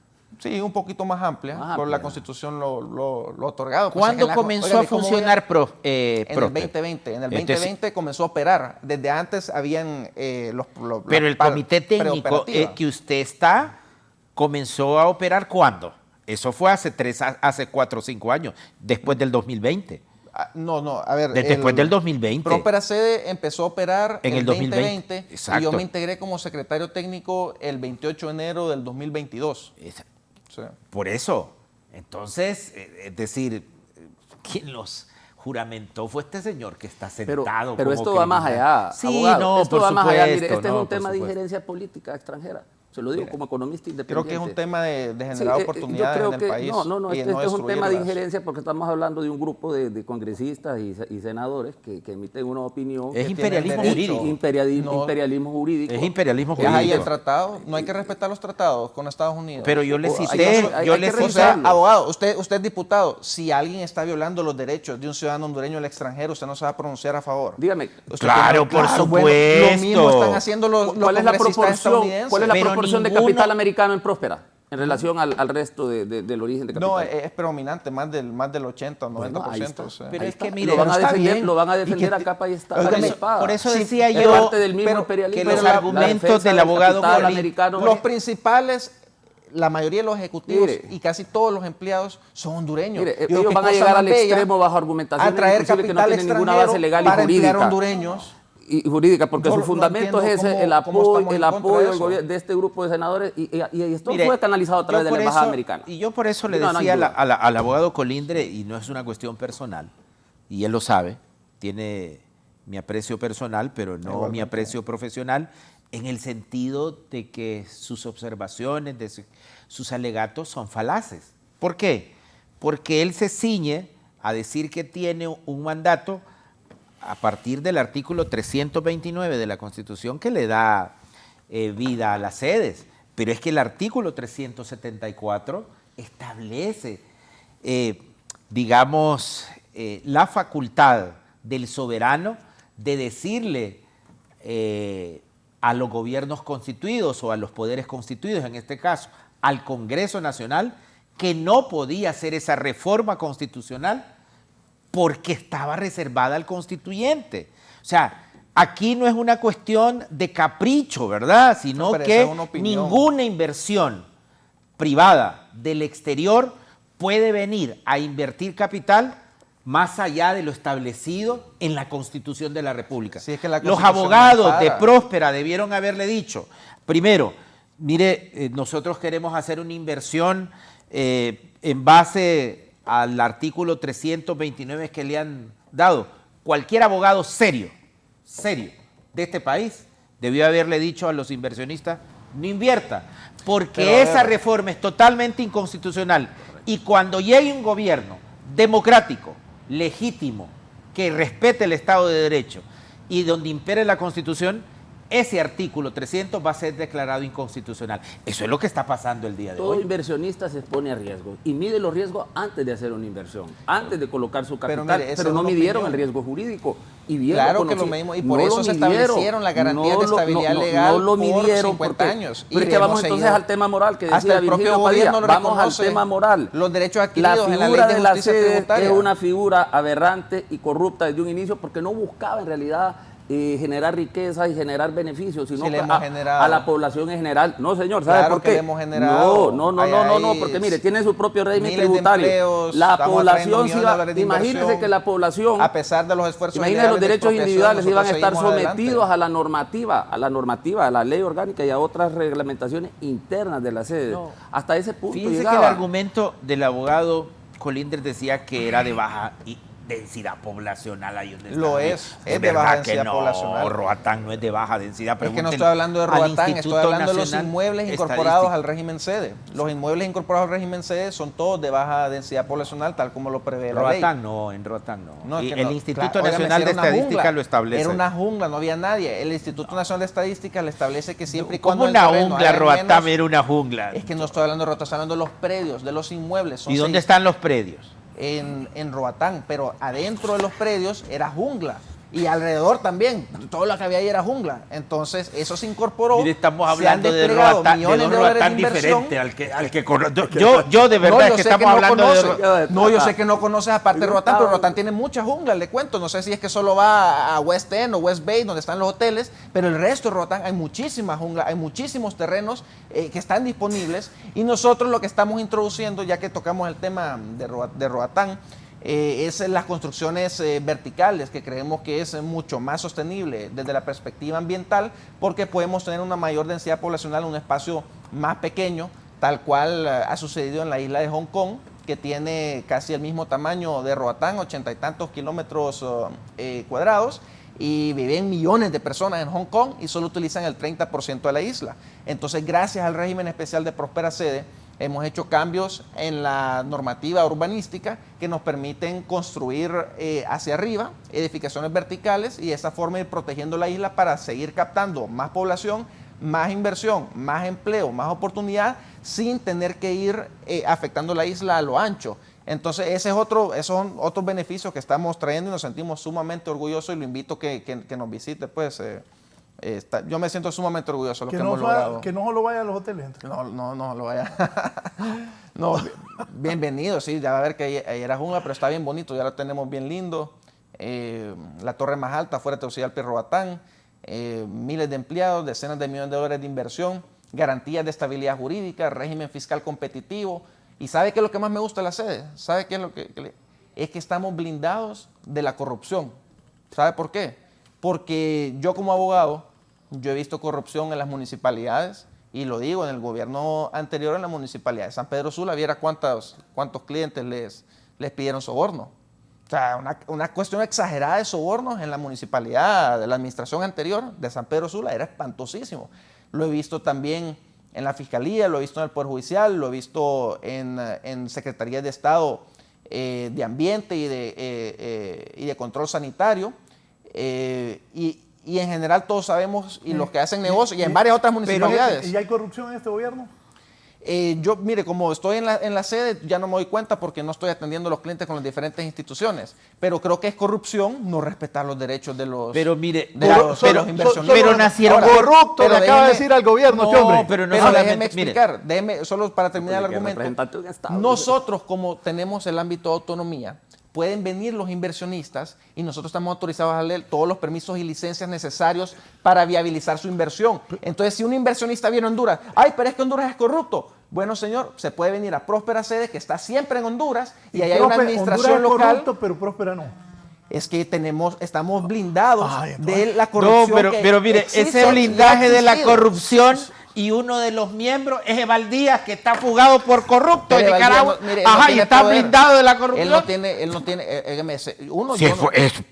Sí, un poquito más amplia,
Más
por la
amplia.
Constitución lo otorgado. Pues,
¿Cuándo
en la-
comenzó
oiga,
a
¿y cómo
funcionar
En el
Prosper?
2020. En el
Entonces,
2020 comenzó a operar. Desde antes habían los
Pero el comité técnico
preoperativa.
que usted está comenzó a operar ¿cuándo? Eso fue hace 4 o 5 años, después del 2020.
No, a ver.
Después del 2020.
Próspera Sede empezó a operar
En el 2020.
2020 y
Exacto.
yo me integré como secretario técnico el 28 de enero del 2022. Sí.
Por eso. Entonces, es decir, quien los juramentó fue este señor que está
Pero,
sentado
pero
como
esto va más
criminal.
allá.
Sí,
abogado,
no,
esto
por
va más allá. Mire,
supuesto,
este
no,
es un
por
tema de
supuesto.
injerencia política extranjera. Se lo digo como economista independiente.
Creo que es un tema de generar oportunidades en el país.
No, este es un tema de injerencia porque estamos hablando de un grupo de congresistas y senadores que emiten una opinión.
Es imperialismo jurídico.
Imperialismo jurídico.
Es imperialismo jurídico.
Hay el tratado, no hay que respetar los tratados con Estados Unidos.
Pero yo le cité,
o sea, abogado, usted es diputado, si alguien está violando los derechos de un ciudadano hondureño al extranjero, usted no se va a pronunciar a favor.
Dígame.
Claro, por supuesto.
Bueno, lo mismo están haciendo los congresistas estadounidenses.
¿Cuál es la proporción de capital americano en Próspera en relación al resto del origen de capital?
No, es predominante, más del 80 o 90%.
Bueno,
o sea.
Pero es que mire,
lo van a defender a capa y espada.
Por eso decía
es
yo
parte del mismo imperialismo.
que los argumentos del abogado
americano,
los principales, la mayoría de los ejecutivos y casi todos los empleados son hondureños.
Ellos van a llegar al extremo bajo argumentación
a traer capital
que no tiene ninguna base legal y
para
jurídica.
Emplear hondureños.
Y jurídica, porque su fundamento es ese, el apoyo de este grupo de senadores, y esto fue canalizado a través de la embajada americana.
Y yo por eso le decía al abogado Colindre, y no es una cuestión personal, y él lo sabe, tiene mi aprecio personal, pero no mi aprecio profesional, en el sentido de que sus observaciones, sus alegatos son falaces. ¿Por qué? Porque él se ciñe a decir que tiene un mandato a partir del artículo 329 de la Constitución que le da vida a las sedes. Pero es que el artículo 374 establece, la facultad del soberano de decirle a los gobiernos constituidos o a los poderes constituidos, en este caso, al Congreso Nacional, que no podía hacer esa reforma constitucional porque estaba reservada al constituyente. O sea, aquí no es una cuestión de capricho, ¿verdad? Sino que ninguna inversión privada del exterior puede venir a invertir capital más allá de lo establecido en la Constitución de la República.
Sí, es que la
los abogados de Próspera debieron haberle dicho, primero, mire, nosotros queremos hacer una inversión en base al artículo 329 que le han dado. Cualquier abogado serio de este país debió haberle dicho a los inversionistas, no invierta, porque esa reforma es totalmente inconstitucional. Y cuando llegue un gobierno democrático, legítimo, que respete el Estado de Derecho y donde impere la Constitución, ese artículo 300 va a ser declarado inconstitucional. Eso es lo que está pasando el día de hoy.
Todo inversionista se expone a riesgo y mide los riesgos antes de hacer una inversión, antes de colocar su capital, pero no midieron el riesgo jurídico. Y bien,
claro que lo medimos, y por eso se establecieron las garantías de estabilidad legal
no lo midieron
por 50 años.
Pero es que vamos entonces al tema moral que decía Virgilio Padilla. Vamos al tema moral.
Los derechos adquiridos en la ley de justicia tributaria.
Es una figura aberrante y corrupta desde un inicio porque no buscaba en realidad generar riqueza y generar beneficios, sino a la población en general. No, señor, ¿sabe por qué?
Le hemos generado.
No, porque mire, tiene su propio régimen tributario. La población se iba, imagínese que la población,
a pesar de los esfuerzos,
imagínese los derechos individuales iban a estar sometidos a la normativa, a la ley orgánica y a otras reglamentaciones internas de la sede. Hasta ese punto
fíjese
llegaba.
Que el argumento del abogado Colindres decía que era de baja densidad poblacional. Ahí donde
lo es de baja densidad poblacional.
Roatán no es de baja densidad.
Es que no estoy hablando de Roatán, estoy hablando de los inmuebles incorporados al régimen sede. Los inmuebles incorporados al régimen sede son todos de baja densidad poblacional, tal como lo prevé la ley.
En Roatán no. El Instituto Nacional de Estadística lo establece.
Era una jungla, no había nadie. El Instituto Nacional de Estadística le establece que siempre y cuando
¿Cómo una jungla? Roatán era una jungla.
Es que no estoy hablando de Roatán, estoy hablando de los predios, de los inmuebles.
¿Y dónde están los predios?
En Roatán, pero adentro de los predios era jungla. Y alrededor también, todo lo que había ahí era jungla. Entonces, eso se incorporó.
Mire, estamos hablando de Roatán, diferente al que yo de verdad que estamos hablando de...
No, yo sé que no conoces aparte de Roatán, pero Roatán tiene muchas junglas, le cuento. No sé si es que solo va a West End o West Bay, donde están los hoteles, pero el resto de Roatán hay muchísimas junglas, hay muchísimos terrenos que están disponibles. Y nosotros lo que estamos introduciendo, ya que tocamos el tema de Roatán, es las construcciones verticales, que creemos que es mucho más sostenible desde la perspectiva ambiental, porque podemos tener una mayor densidad poblacional en un espacio más pequeño, tal cual ha sucedido en la isla de Hong Kong, que tiene casi el mismo tamaño de Roatán, 80 y tantos kilómetros cuadrados, y viven millones de personas en Hong Kong y solo utilizan el 30% de la isla. Entonces, gracias al régimen especial de Próspera Sede, hemos hecho cambios en la normativa urbanística que nos permiten construir hacia arriba edificaciones verticales y de esa forma ir protegiendo la isla para seguir captando más población, más inversión, más empleo, más oportunidad, sin tener que ir afectando la isla a lo ancho. Entonces, esos son otros beneficios que estamos trayendo y nos sentimos sumamente orgullosos y lo invito que nos visite, pues. Yo me siento sumamente orgulloso de lo que hemos logrado.
Que no solo vaya a los hoteles.
No lo vaya. No, bienvenido, sí, ya va a ver que ahí era jungla, pero está bien bonito, ya lo tenemos bien lindo. La torre más alta fuera de Tegucigalpa y Roatán, miles de empleados, decenas de millones de dólares de inversión, garantías de estabilidad jurídica, régimen fiscal competitivo. ¿Y sabe qué es lo que más me gusta de la sede? ¿Sabe qué es lo es que estamos blindados de la corrupción? ¿Sabe por qué? Porque yo como abogado, yo he visto corrupción en las municipalidades y lo digo, en el gobierno anterior en la municipalidad de San Pedro Sula, viera cuántos clientes les pidieron soborno. O sea, una cuestión exagerada de sobornos en la municipalidad de la administración anterior de San Pedro Sula era espantosísimo. Lo he visto también en la Fiscalía, lo he visto en el Poder Judicial, lo he visto en Secretarías de Estado de Ambiente y de Control Sanitario. Y en general todos sabemos, y los que hacen negocios, y en varias otras municipalidades.
¿Y hay corrupción en este gobierno?
Yo, mire, como estoy en la sede, ya no me doy cuenta porque no estoy atendiendo a los clientes con las diferentes instituciones. Pero creo que es corrupción no respetar los derechos de los,
pero mire,
los inversionistas.
Pero nacieron
corruptos, le acaba de decir al gobierno,
no,
este hombre.
Pero déjeme explicar, solo para terminar el argumento. Nosotros, como tenemos el ámbito de autonomía, pueden venir los inversionistas y nosotros estamos autorizados a leer todos los permisos y licencias necesarios para viabilizar su inversión. Entonces, si un inversionista viene a Honduras, ¡ay, pero es que Honduras es corrupto! Bueno, señor, se puede venir a Próspera Sede, que está siempre en Honduras, y ahí hay una administración
Honduras es
local.
Corrupto, pero Próspera no.
Es que estamos blindados de la corrupción.
No, pero mire, ese blindaje de la corrupción, y uno de los miembros es Evaldías, que está fugado por corrupto en Nicaragua. Y está blindado de la corrupción.
Él no tiene,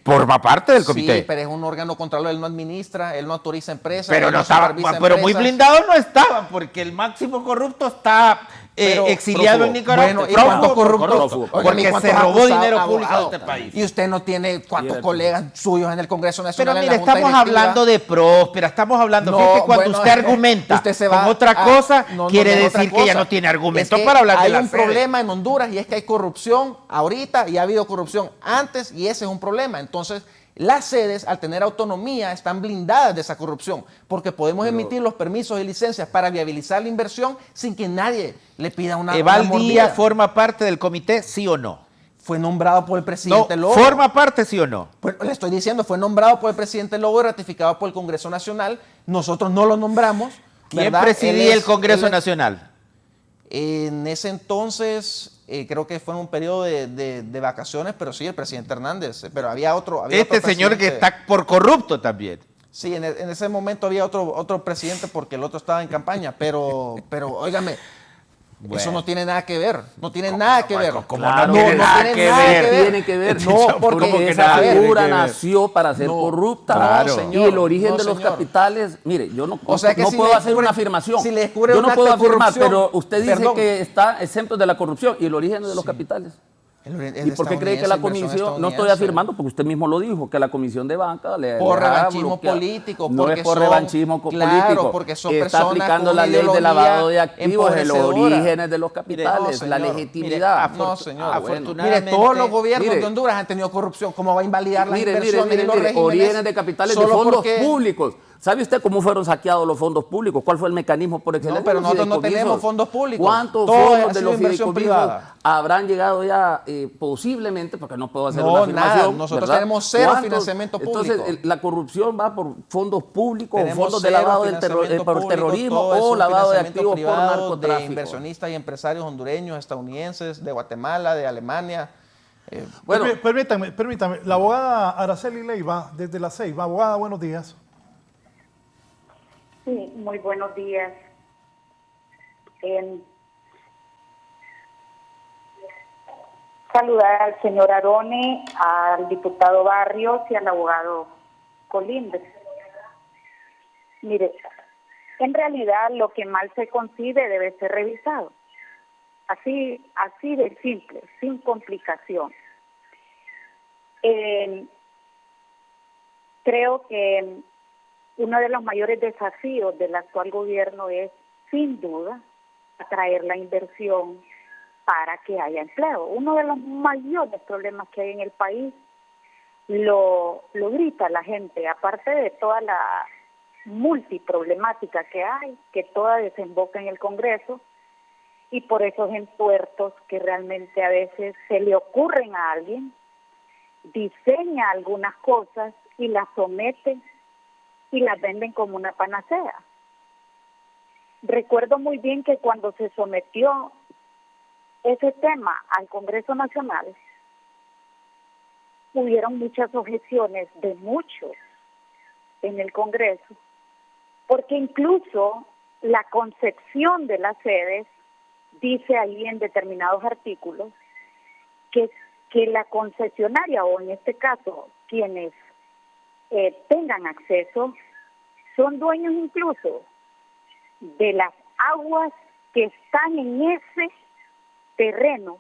forma parte del comité.
Sí, pero es un órgano contralor, él no administra, él no autoriza empresas.
Pero no estaba, pero muy blindado no estaba, porque el máximo corrupto está exiliado en Nicaragua.
Bueno, ¿y cuántos corruptos?
Porque se robó dinero público de este país.
Y usted no tiene cuántos colegas suyos en el Congreso Nacional.
Pero mire, estamos hablando de Próspera, estamos hablando, fíjate, cuando usted argumenta con otra cosa, quiere decir que ya no tiene argumentos para hablar de la sede.
Hay un problema en Honduras y es que hay corrupción ahorita y ha habido corrupción antes y ese es un problema. Entonces, las sedes, al tener autonomía, están blindadas de esa corrupción, porque podemos emitir los permisos y licencias para viabilizar la inversión sin que nadie le pida una
¿Evaldías forma parte del comité, sí o no?
Fue nombrado por el presidente Lobo.
¿Forma parte, sí o no?
Pues le estoy diciendo, fue nombrado por el presidente Lobo y ratificado por el Congreso Nacional. Nosotros no lo nombramos.
¿Quién presidía el Congreso Nacional?
En ese entonces... creo que fue en un periodo de vacaciones, pero sí, el presidente Hernández. Pero había otro.
Señor que está por corrupto también.
Sí, en ese momento había otro presidente porque el otro estaba en campaña. Pero óigame, bueno, eso no tiene nada que ver. No tiene nada que ver.
Claro, no tiene nada que ver. Tiene que ver. No, porque esa figura nació para ser corrupta.
Claro.
Señor, y el origen de los capitales, mire, yo no puedo hacer una afirmación.
Si le descubre
yo no puedo afirmar, pero usted dice
perdón,
que está exento de la corrupción. ¿Y el origen de los capitales? ¿Y por qué cree que la comisión? No estoy afirmando, porque usted mismo lo dijo, que la comisión de banca
por revanchismo político.
No es por revanchismo político.
Porque son
está aplicando la ley de lavado de activos, el origen de los capitales, la legitimidad.
No, señor. Afortunadamente. Mire, todos los gobiernos de Honduras han tenido corrupción. ¿Cómo va a invalidar las inversiones y los regímenes?
Orígenes de capitales de fondos públicos. ¿Sabe usted cómo fueron saqueados los fondos públicos? ¿Cuál fue el mecanismo por excelencia?
No, pero nosotros no tenemos fondos públicos.
¿Cuántos fondos de los fideicomisos habrán llegado ya posiblemente? Porque no puedo hacer una afirmación.
Nada. Nosotros tenemos cero financiamiento público.
Entonces, la corrupción va por fondos públicos, fondos de lavado por terrorismo o lavado de activos por narcotráfico.
De inversionistas y empresarios hondureños, estadounidenses, de Guatemala, de Alemania.
Bueno, permítame. La abogada Araceli Leiva, desde la Ceiba. Abogada, buenos días.
Sí, muy buenos días. Saludar al señor Arone, al diputado Barrios y al abogado Colindres. Mire, en realidad lo que mal se concibe debe ser revisado. Así de simple, sin complicación. Creo que uno de los mayores desafíos del actual gobierno es, sin duda, atraer la inversión para que haya empleo. Uno de los mayores problemas que hay en el país lo grita la gente, aparte de toda la multiproblemática que hay, que toda desemboca en el Congreso, y por esos entuertos que realmente a veces se le ocurren a alguien, diseña algunas cosas y las somete y las venden como una panacea. Recuerdo muy bien que cuando se sometió ese tema al Congreso Nacional, hubieron muchas objeciones de muchos en el Congreso, porque incluso la concepción de las sedes dice ahí en determinados artículos que la concesionaria, o en este caso quienes tengan acceso, son dueños incluso de las aguas que están en ese terreno,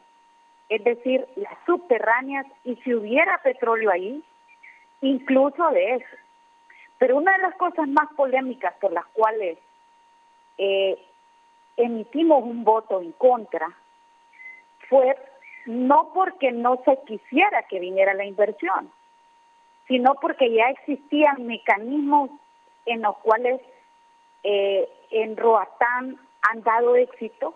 es decir, las subterráneas, y si hubiera petróleo ahí, incluso de eso. Pero una de las cosas más polémicas por las cuales emitimos un voto en contra fue no porque no se quisiera que viniera la inversión, sino porque ya existían mecanismos en los cuales en Roatán han dado éxito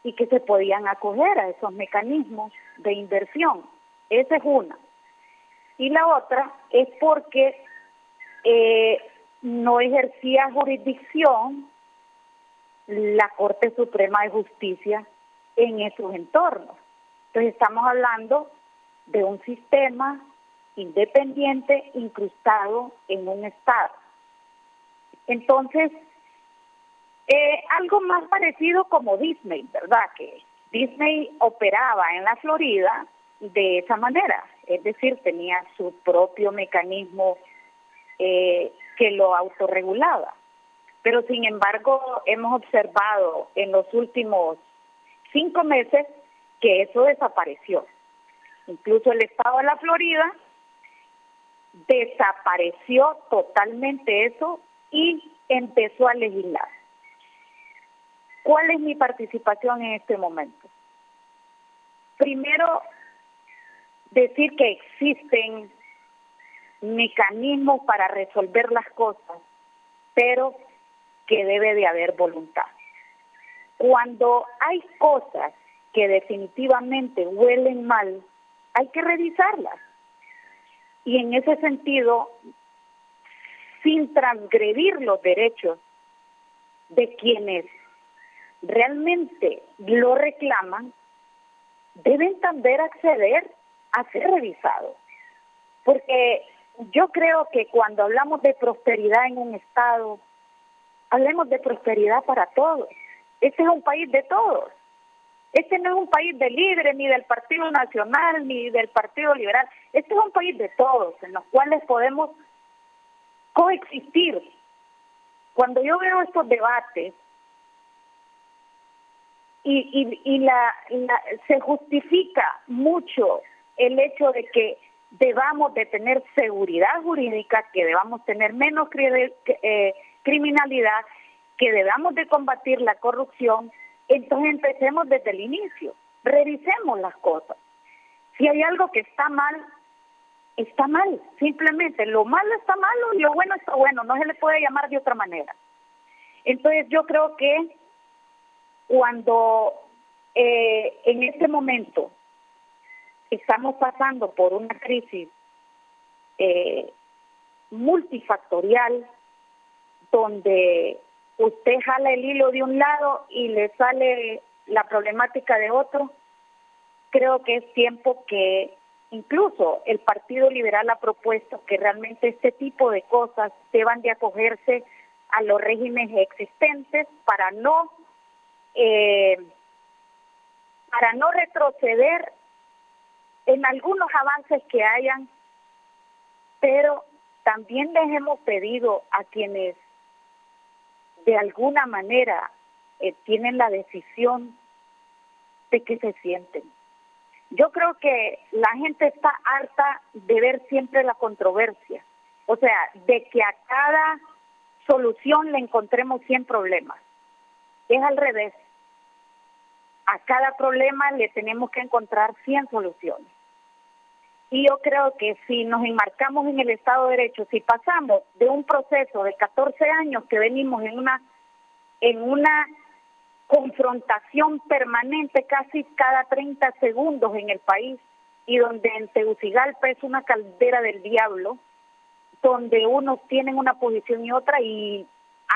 y que se podían acoger a esos mecanismos de inversión. Esa es una. Y la otra es porque no ejercía jurisdicción la Corte Suprema de Justicia en esos entornos. Entonces estamos hablando de un sistema independiente incrustado en un estado. Entonces, algo más parecido como Disney, ¿verdad? Que Disney operaba en la Florida de esa manera, es decir, tenía su propio mecanismo que lo autorregulaba. Pero sin embargo, hemos observado en los últimos 5 meses que eso desapareció. Incluso el estado de la Florida desapareció totalmente eso y empezó a legislar. ¿Cuál es mi participación en este momento? Primero, decir que existen mecanismos para resolver las cosas, pero que debe de haber voluntad. Cuando hay cosas que definitivamente huelen mal, hay que revisarlas. Y en ese sentido, sin transgredir los derechos de quienes realmente lo reclaman, deben también acceder a ser revisados. Porque yo creo que cuando hablamos de prosperidad en un estado, hablemos de prosperidad para todos. Este es un país de todos. Este no es un país de líderes, ni del Partido Nacional, ni del Partido Liberal. Este es un país de todos, en los cuales podemos coexistir. Cuando yo veo estos debates y se justifica mucho el hecho de que debamos de tener seguridad jurídica, que debamos tener menos criminalidad, que debamos de combatir la corrupción, entonces empecemos desde el inicio, revisemos las cosas. Si hay algo que está mal, simplemente lo malo está malo y lo bueno está bueno, no se le puede llamar de otra manera. Entonces yo creo que cuando en este momento estamos pasando por una crisis multifactorial, donde usted jala el hilo de un lado y le sale la problemática de otro, creo que es tiempo que incluso el Partido Liberal ha propuesto que realmente este tipo de cosas deban de acogerse a los regímenes existentes para no retroceder en algunos avances que hayan, pero también les hemos pedido a quienes de alguna manera tienen la decisión de que se sienten. Yo creo que la gente está harta de ver siempre la controversia, o sea, de que a cada solución le encontremos 100 problemas. Es al revés. A cada problema le tenemos que encontrar 100 soluciones. Y yo creo que si nos enmarcamos en el Estado de Derecho, si pasamos de un proceso de 14 años que venimos en una confrontación permanente casi cada 30 segundos en el país, y donde en Tegucigalpa es una caldera del diablo, donde unos tienen una posición y otra, y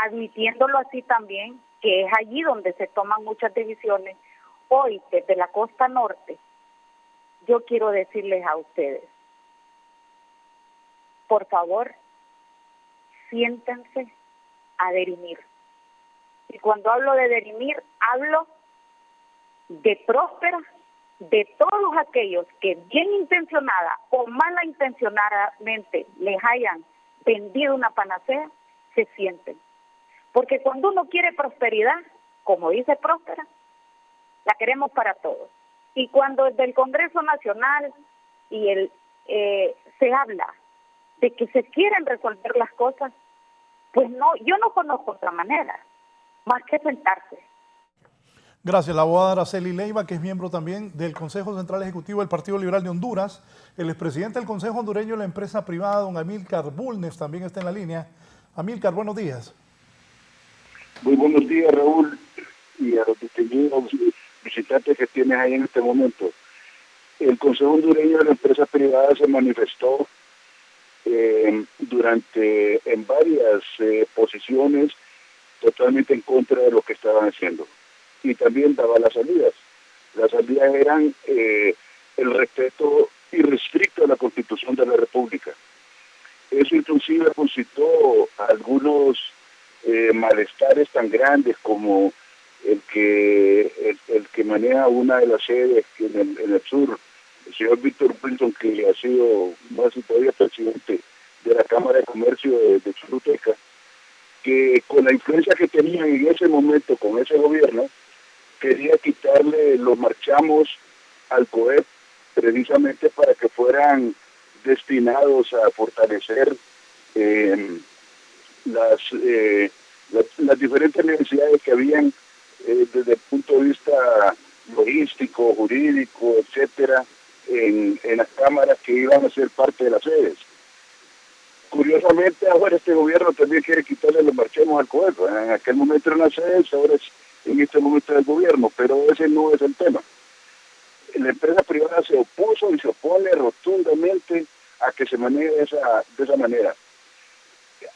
admitiéndolo así también, que es allí donde se toman muchas decisiones. Hoy, desde la costa norte, yo quiero decirles a ustedes, por favor, siéntense a dirimir. Y cuando hablo de dirimir, hablo de Próspera, de todos aquellos que bien intencionada o mala intencionadamente les hayan vendido una panacea, se sienten. Porque cuando uno quiere prosperidad, como dice Próspera, la queremos para todos. Y cuando desde el Congreso Nacional y se habla de que se quieren resolver las cosas, pues no, yo no conozco otra manera más que sentarse.
Gracias. La abogada Araceli Leiva, que es miembro también del Consejo Central Ejecutivo del Partido Liberal de Honduras. El expresidente del Consejo Hondureño de la empresa privada, don Amílcar Bulnes, también está en la línea. Amílcar, buenos días.
Muy buenos días, Raúl, y a los distinguidos visitantes que tienes ahí en este momento. El Consejo Hondureño de la empresa privada se manifestó en varias posiciones totalmente en contra de lo que estaban haciendo. Y también daba las salidas. Las salidas eran el respeto irrestricto a la Constitución de la República. Eso inclusive suscitó algunos malestares tan grandes como el que maneja una de las sedes en el sur, el señor Víctor Wilson, que ha sido más y todavía presidente de la Cámara de Comercio de Choluteca, que con la influencia que tenían en ese momento con ese gobierno, quería quitarle los marchamos al COEP precisamente para que fueran destinados a fortalecer las diferentes necesidades que habían desde el punto de vista logístico, jurídico, etcétera, en las cámaras que iban a ser parte de las sedes. Curiosamente, ahora este gobierno también quiere quitarle los marchemos al COEP. En aquel momento eran las sedes, ahora en este momento del gobierno, pero ese no es el tema. La empresa privada se opuso y se opone rotundamente a que se maneje de esa manera.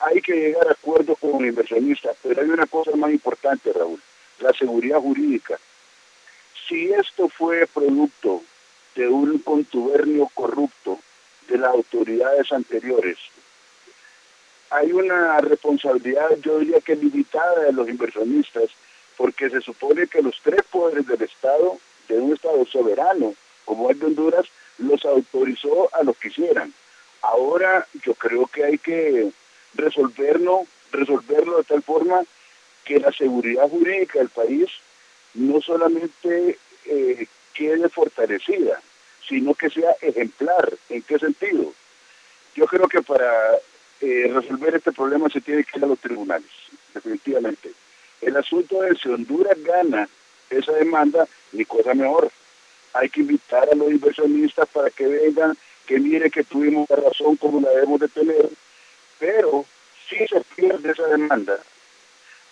Hay que llegar a acuerdos con los inversionistas, pero hay una cosa más importante, Raúl, la seguridad jurídica. Si esto fue producto de un contubernio corrupto de las autoridades anteriores, hay una responsabilidad, yo diría que limitada, de los inversionistas, porque se supone que los tres poderes del Estado, de un Estado soberano como el de Honduras, los autorizó a lo que hicieran. Ahora yo creo que hay que resolverlo de tal forma que la seguridad jurídica del país no solamente quede fortalecida, sino que sea ejemplar. ¿En qué sentido? Yo creo que para resolver este problema se tiene que ir a los tribunales, definitivamente. El asunto es, si Honduras gana esa demanda, ni cosa mejor. Hay que invitar a los inversionistas para que vengan, que mire que tuvimos la razón como la debemos de tener, pero si se pierde esa demanda,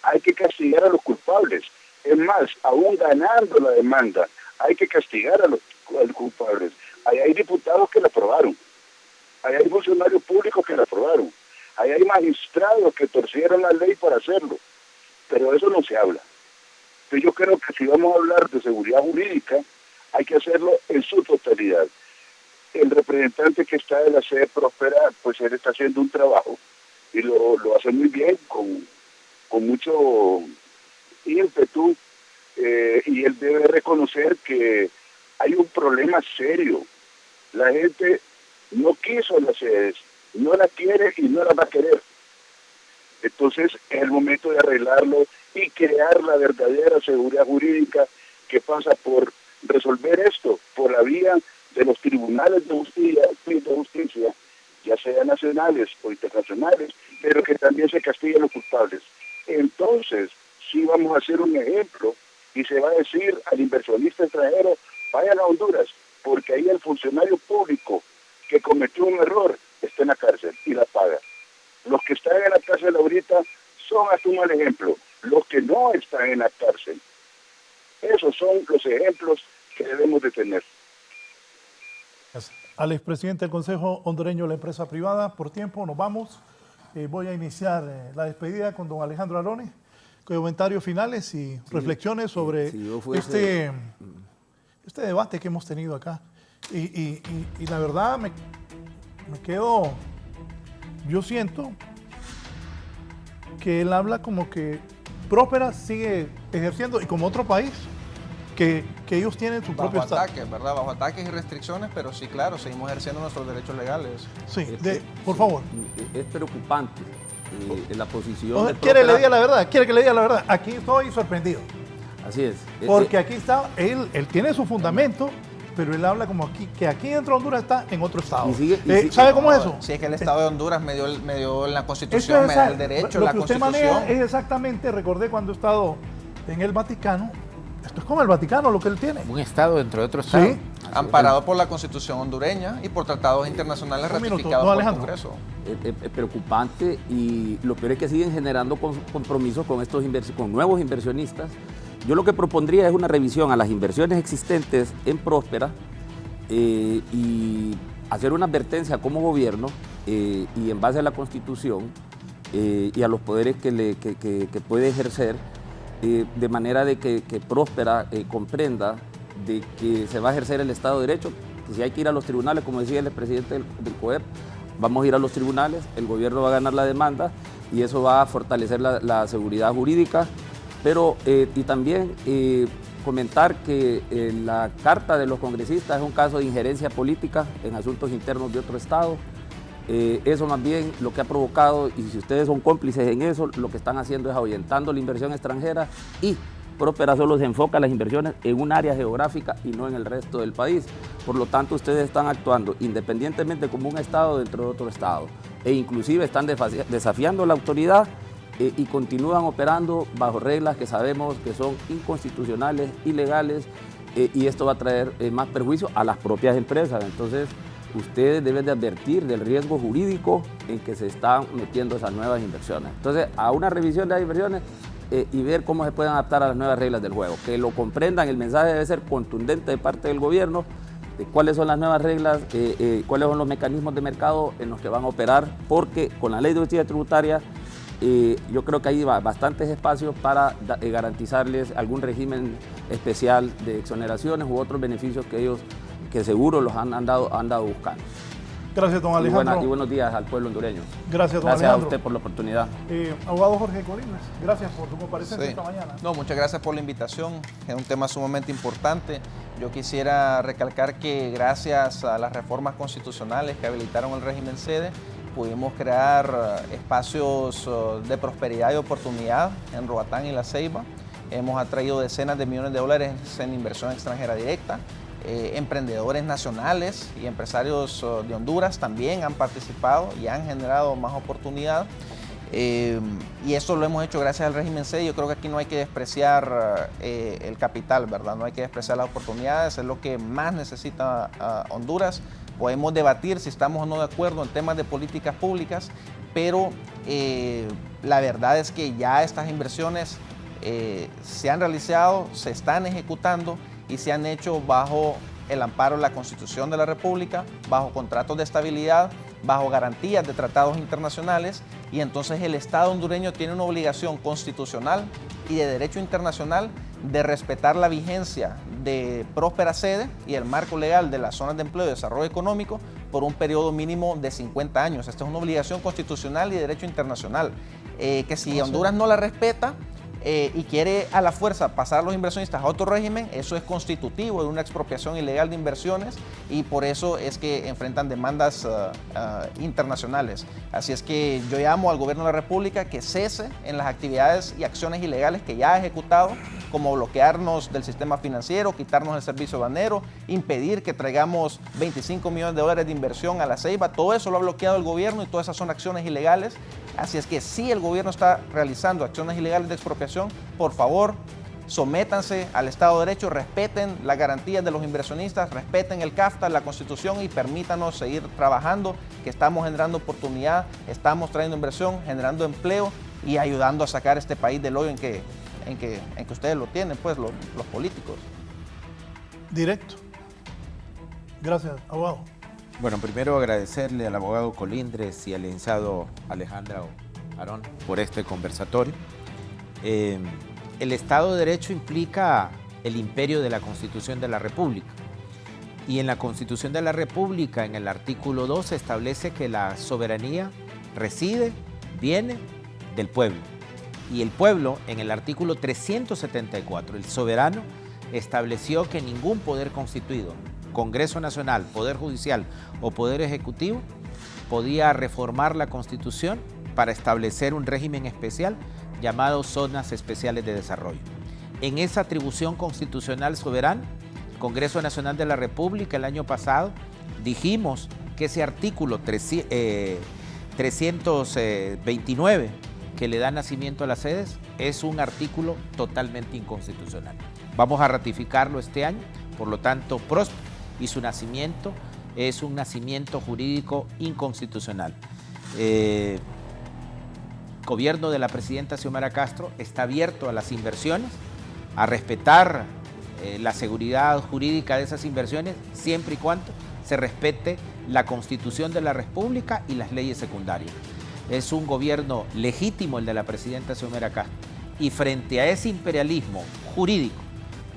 hay que castigar a los culpables. Es más, aún ganando la demanda, hay que castigar a los culpables. Ahí hay diputados que la aprobaron, ahí hay funcionarios públicos que la aprobaron, ahí hay magistrados que torcieron la ley para hacerlo, pero eso no se habla. Entonces yo creo que si vamos a hablar de seguridad jurídica, hay que hacerlo en su totalidad. El representante que está de la sede Próspera, pues él está haciendo un trabajo y lo hace muy bien, con mucho ímpetu, y él debe reconocer que hay un problema serio. La gente no quiso las sedes no la quiere y no la va a querer. Entonces es el momento de arreglarlo y crear la verdadera seguridad jurídica que pasa por resolver esto por la vía de los tribunales de justicia, ya sean nacionales o internacionales, pero que también se castiguen los culpables. Entonces, sí vamos a hacer un ejemplo y se va a decir al inversionista extranjero, vayan a Honduras, porque ahí el funcionario público que cometió un error está en la cárcel y la paga. Los que están en la cárcel ahorita son hasta un mal ejemplo. Los que no están en la cárcel, esos son los ejemplos que debemos de tener.
Al expresidente del Consejo Hondureño de la Empresa Privada, por tiempo nos vamos. Voy a iniciar la despedida con don Alejandro Arones, comentarios finales y reflexiones sobre este debate que hemos tenido acá. Y la verdad me quedo, yo siento que él habla como que Próspera sigue ejerciendo, y como otro país, que ellos tienen su propio
Bajo
estado.
ataques, ¿verdad? Bajo ataques y restricciones, pero sí, claro, seguimos ejerciendo nuestros derechos legales.
Sí, por favor.
Es preocupante la posición de
¿Quiere que le diga la verdad? ¿Quiere que le diga la verdad? Aquí estoy sorprendido.
Así es.
Porque aquí está, él tiene su fundamento, pero él habla como aquí, que aquí dentro de Honduras está en otro estado. ¿Sabe cómo es eso?
Si es que el Estado de Honduras me dio en la Constitución, me da el derecho,
lo
la
que usted
Constitución.
maneja es exactamente, recordé cuando he estado en el Vaticano, esto es como el Vaticano lo que él tiene.
Un Estado dentro de otro Estado.
Sí.
Amparado por la Constitución hondureña y por tratados internacionales ratificados por el Congreso.
Es preocupante, y lo peor es que siguen generando compromisos con con nuevos inversionistas. Yo lo que propondría es una revisión a las inversiones existentes en Próspera y hacer una advertencia como gobierno y en base a la Constitución y a los poderes que puede ejercer, de manera de que Próspera comprenda de que se va a ejercer el Estado de Derecho, que si hay que ir a los tribunales, como decía el presidente del COEP, vamos a ir a los tribunales, el gobierno va a ganar la demanda y eso va a fortalecer la seguridad jurídica, pero y también comentar que la carta de los congresistas es un caso de injerencia política en asuntos internos de otro Estado. Eso más bien lo que ha provocado, y si ustedes son cómplices en eso, lo que están haciendo es ahuyentando la inversión extranjera, y Próspera solo se enfoca las inversiones en un área geográfica y no en el resto del país. Por lo tanto, ustedes están actuando independientemente como un Estado dentro de otro Estado, e inclusive están desafiando la autoridad y continúan operando bajo reglas que sabemos que son inconstitucionales, ilegales, y esto va a traer más perjuicio a las propias empresas. Entonces, ustedes deben de advertir del riesgo jurídico en que se están metiendo esas nuevas inversiones. Entonces, a una revisión de las inversiones y ver cómo se pueden adaptar a las nuevas reglas del juego. Que lo comprendan, el mensaje debe ser contundente de parte del gobierno de cuáles son las nuevas reglas, cuáles son los mecanismos de mercado en los que van a operar, porque con la ley de justicia tributaria yo creo que hay bastantes espacios para garantizarles algún régimen especial de exoneraciones u otros beneficios que ellos, que seguro los han andado buscando.
Gracias, don Alejandro.
Y buenos días al pueblo hondureño.
Gracias, don
Alejandro. Gracias a usted por la oportunidad.
Abogado Jorge Colines, gracias por tu comparecencia esta mañana.
No, muchas gracias por la invitación. Es un tema sumamente importante. Yo quisiera recalcar que gracias a las reformas constitucionales que habilitaron el régimen sede, pudimos crear espacios de prosperidad y oportunidad en Roatán y La Ceiba. Hemos atraído decenas de millones de dólares en inversión extranjera directa. Emprendedores nacionales y empresarios de Honduras también han participado y han generado más oportunidad. Y eso lo hemos hecho gracias al régimen sede. Yo creo que aquí no hay que despreciar el capital, ¿verdad? No hay que despreciar las oportunidades, es lo que más necesita Honduras. Podemos debatir si estamos o no de acuerdo en temas de políticas públicas, pero la verdad es que ya estas inversiones se han realizado, se están ejecutando y se han hecho bajo el amparo de la Constitución de la República, bajo contratos de estabilidad, bajo garantías de tratados internacionales, y entonces el Estado hondureño tiene una obligación constitucional y de derecho internacional de respetar la vigencia de Próspera Sede y el marco legal de las zonas de empleo y desarrollo económico por un periodo mínimo de 50 años. Esta es una obligación constitucional y de derecho internacional, que si Honduras no la respeta, y quiere a la fuerza pasar a los inversionistas a otro régimen, eso es constitutivo de una expropiación ilegal de inversiones y por eso es que enfrentan demandas internacionales. Así es que yo llamo al gobierno de la República que cese en las actividades y acciones ilegales que ya ha ejecutado, como bloquearnos del sistema financiero, quitarnos el servicio banero, impedir que traigamos 25 millones de dólares de inversión a la Ceiba. Todo eso lo ha bloqueado el gobierno y todas esas son acciones ilegales. Así es que si el gobierno está realizando acciones ilegales de expropiación, por favor, sométanse al Estado de Derecho, respeten las garantías de los inversionistas, respeten el CAFTA, la Constitución y permítanos seguir trabajando, que estamos generando oportunidad, estamos trayendo inversión, generando empleo y ayudando a sacar este país del hoyo en que ustedes lo tienen, pues, los políticos.
Directo. Gracias, abogado.
Bueno, primero agradecerle al abogado Colindres y al licenciado Alejandro Arón por este conversatorio. El Estado de Derecho implica el imperio de la Constitución de la República. Y en la Constitución de la República, en el artículo 2, se establece que la soberanía viene del pueblo. Y el pueblo, en el artículo 374, el soberano, estableció que ningún poder constituido, Congreso Nacional, Poder Judicial o Poder Ejecutivo, podía reformar la Constitución para establecer un régimen especial llamado Zonas Especiales de Desarrollo. En esa atribución constitucional soberana, Congreso Nacional de la República, el año pasado, dijimos que ese artículo 329 que le da nacimiento a las sedes es un artículo totalmente inconstitucional. Vamos a ratificarlo este año, por lo tanto, próspero, y su nacimiento es un nacimiento jurídico inconstitucional. Gobierno de la presidenta Xiomara Castro está abierto a las inversiones, a respetar la seguridad jurídica de esas inversiones, siempre y cuando se respete la Constitución de la República y las leyes secundarias. Es un gobierno legítimo el de la presidenta Xiomara Castro, y frente a ese imperialismo jurídico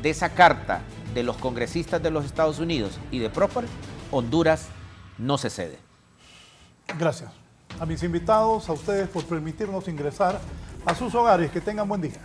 de esa carta de los congresistas de los Estados Unidos y de Próspero, Honduras no se cede.
Gracias a mis invitados, a ustedes por permitirnos ingresar a sus hogares. Que tengan buen día.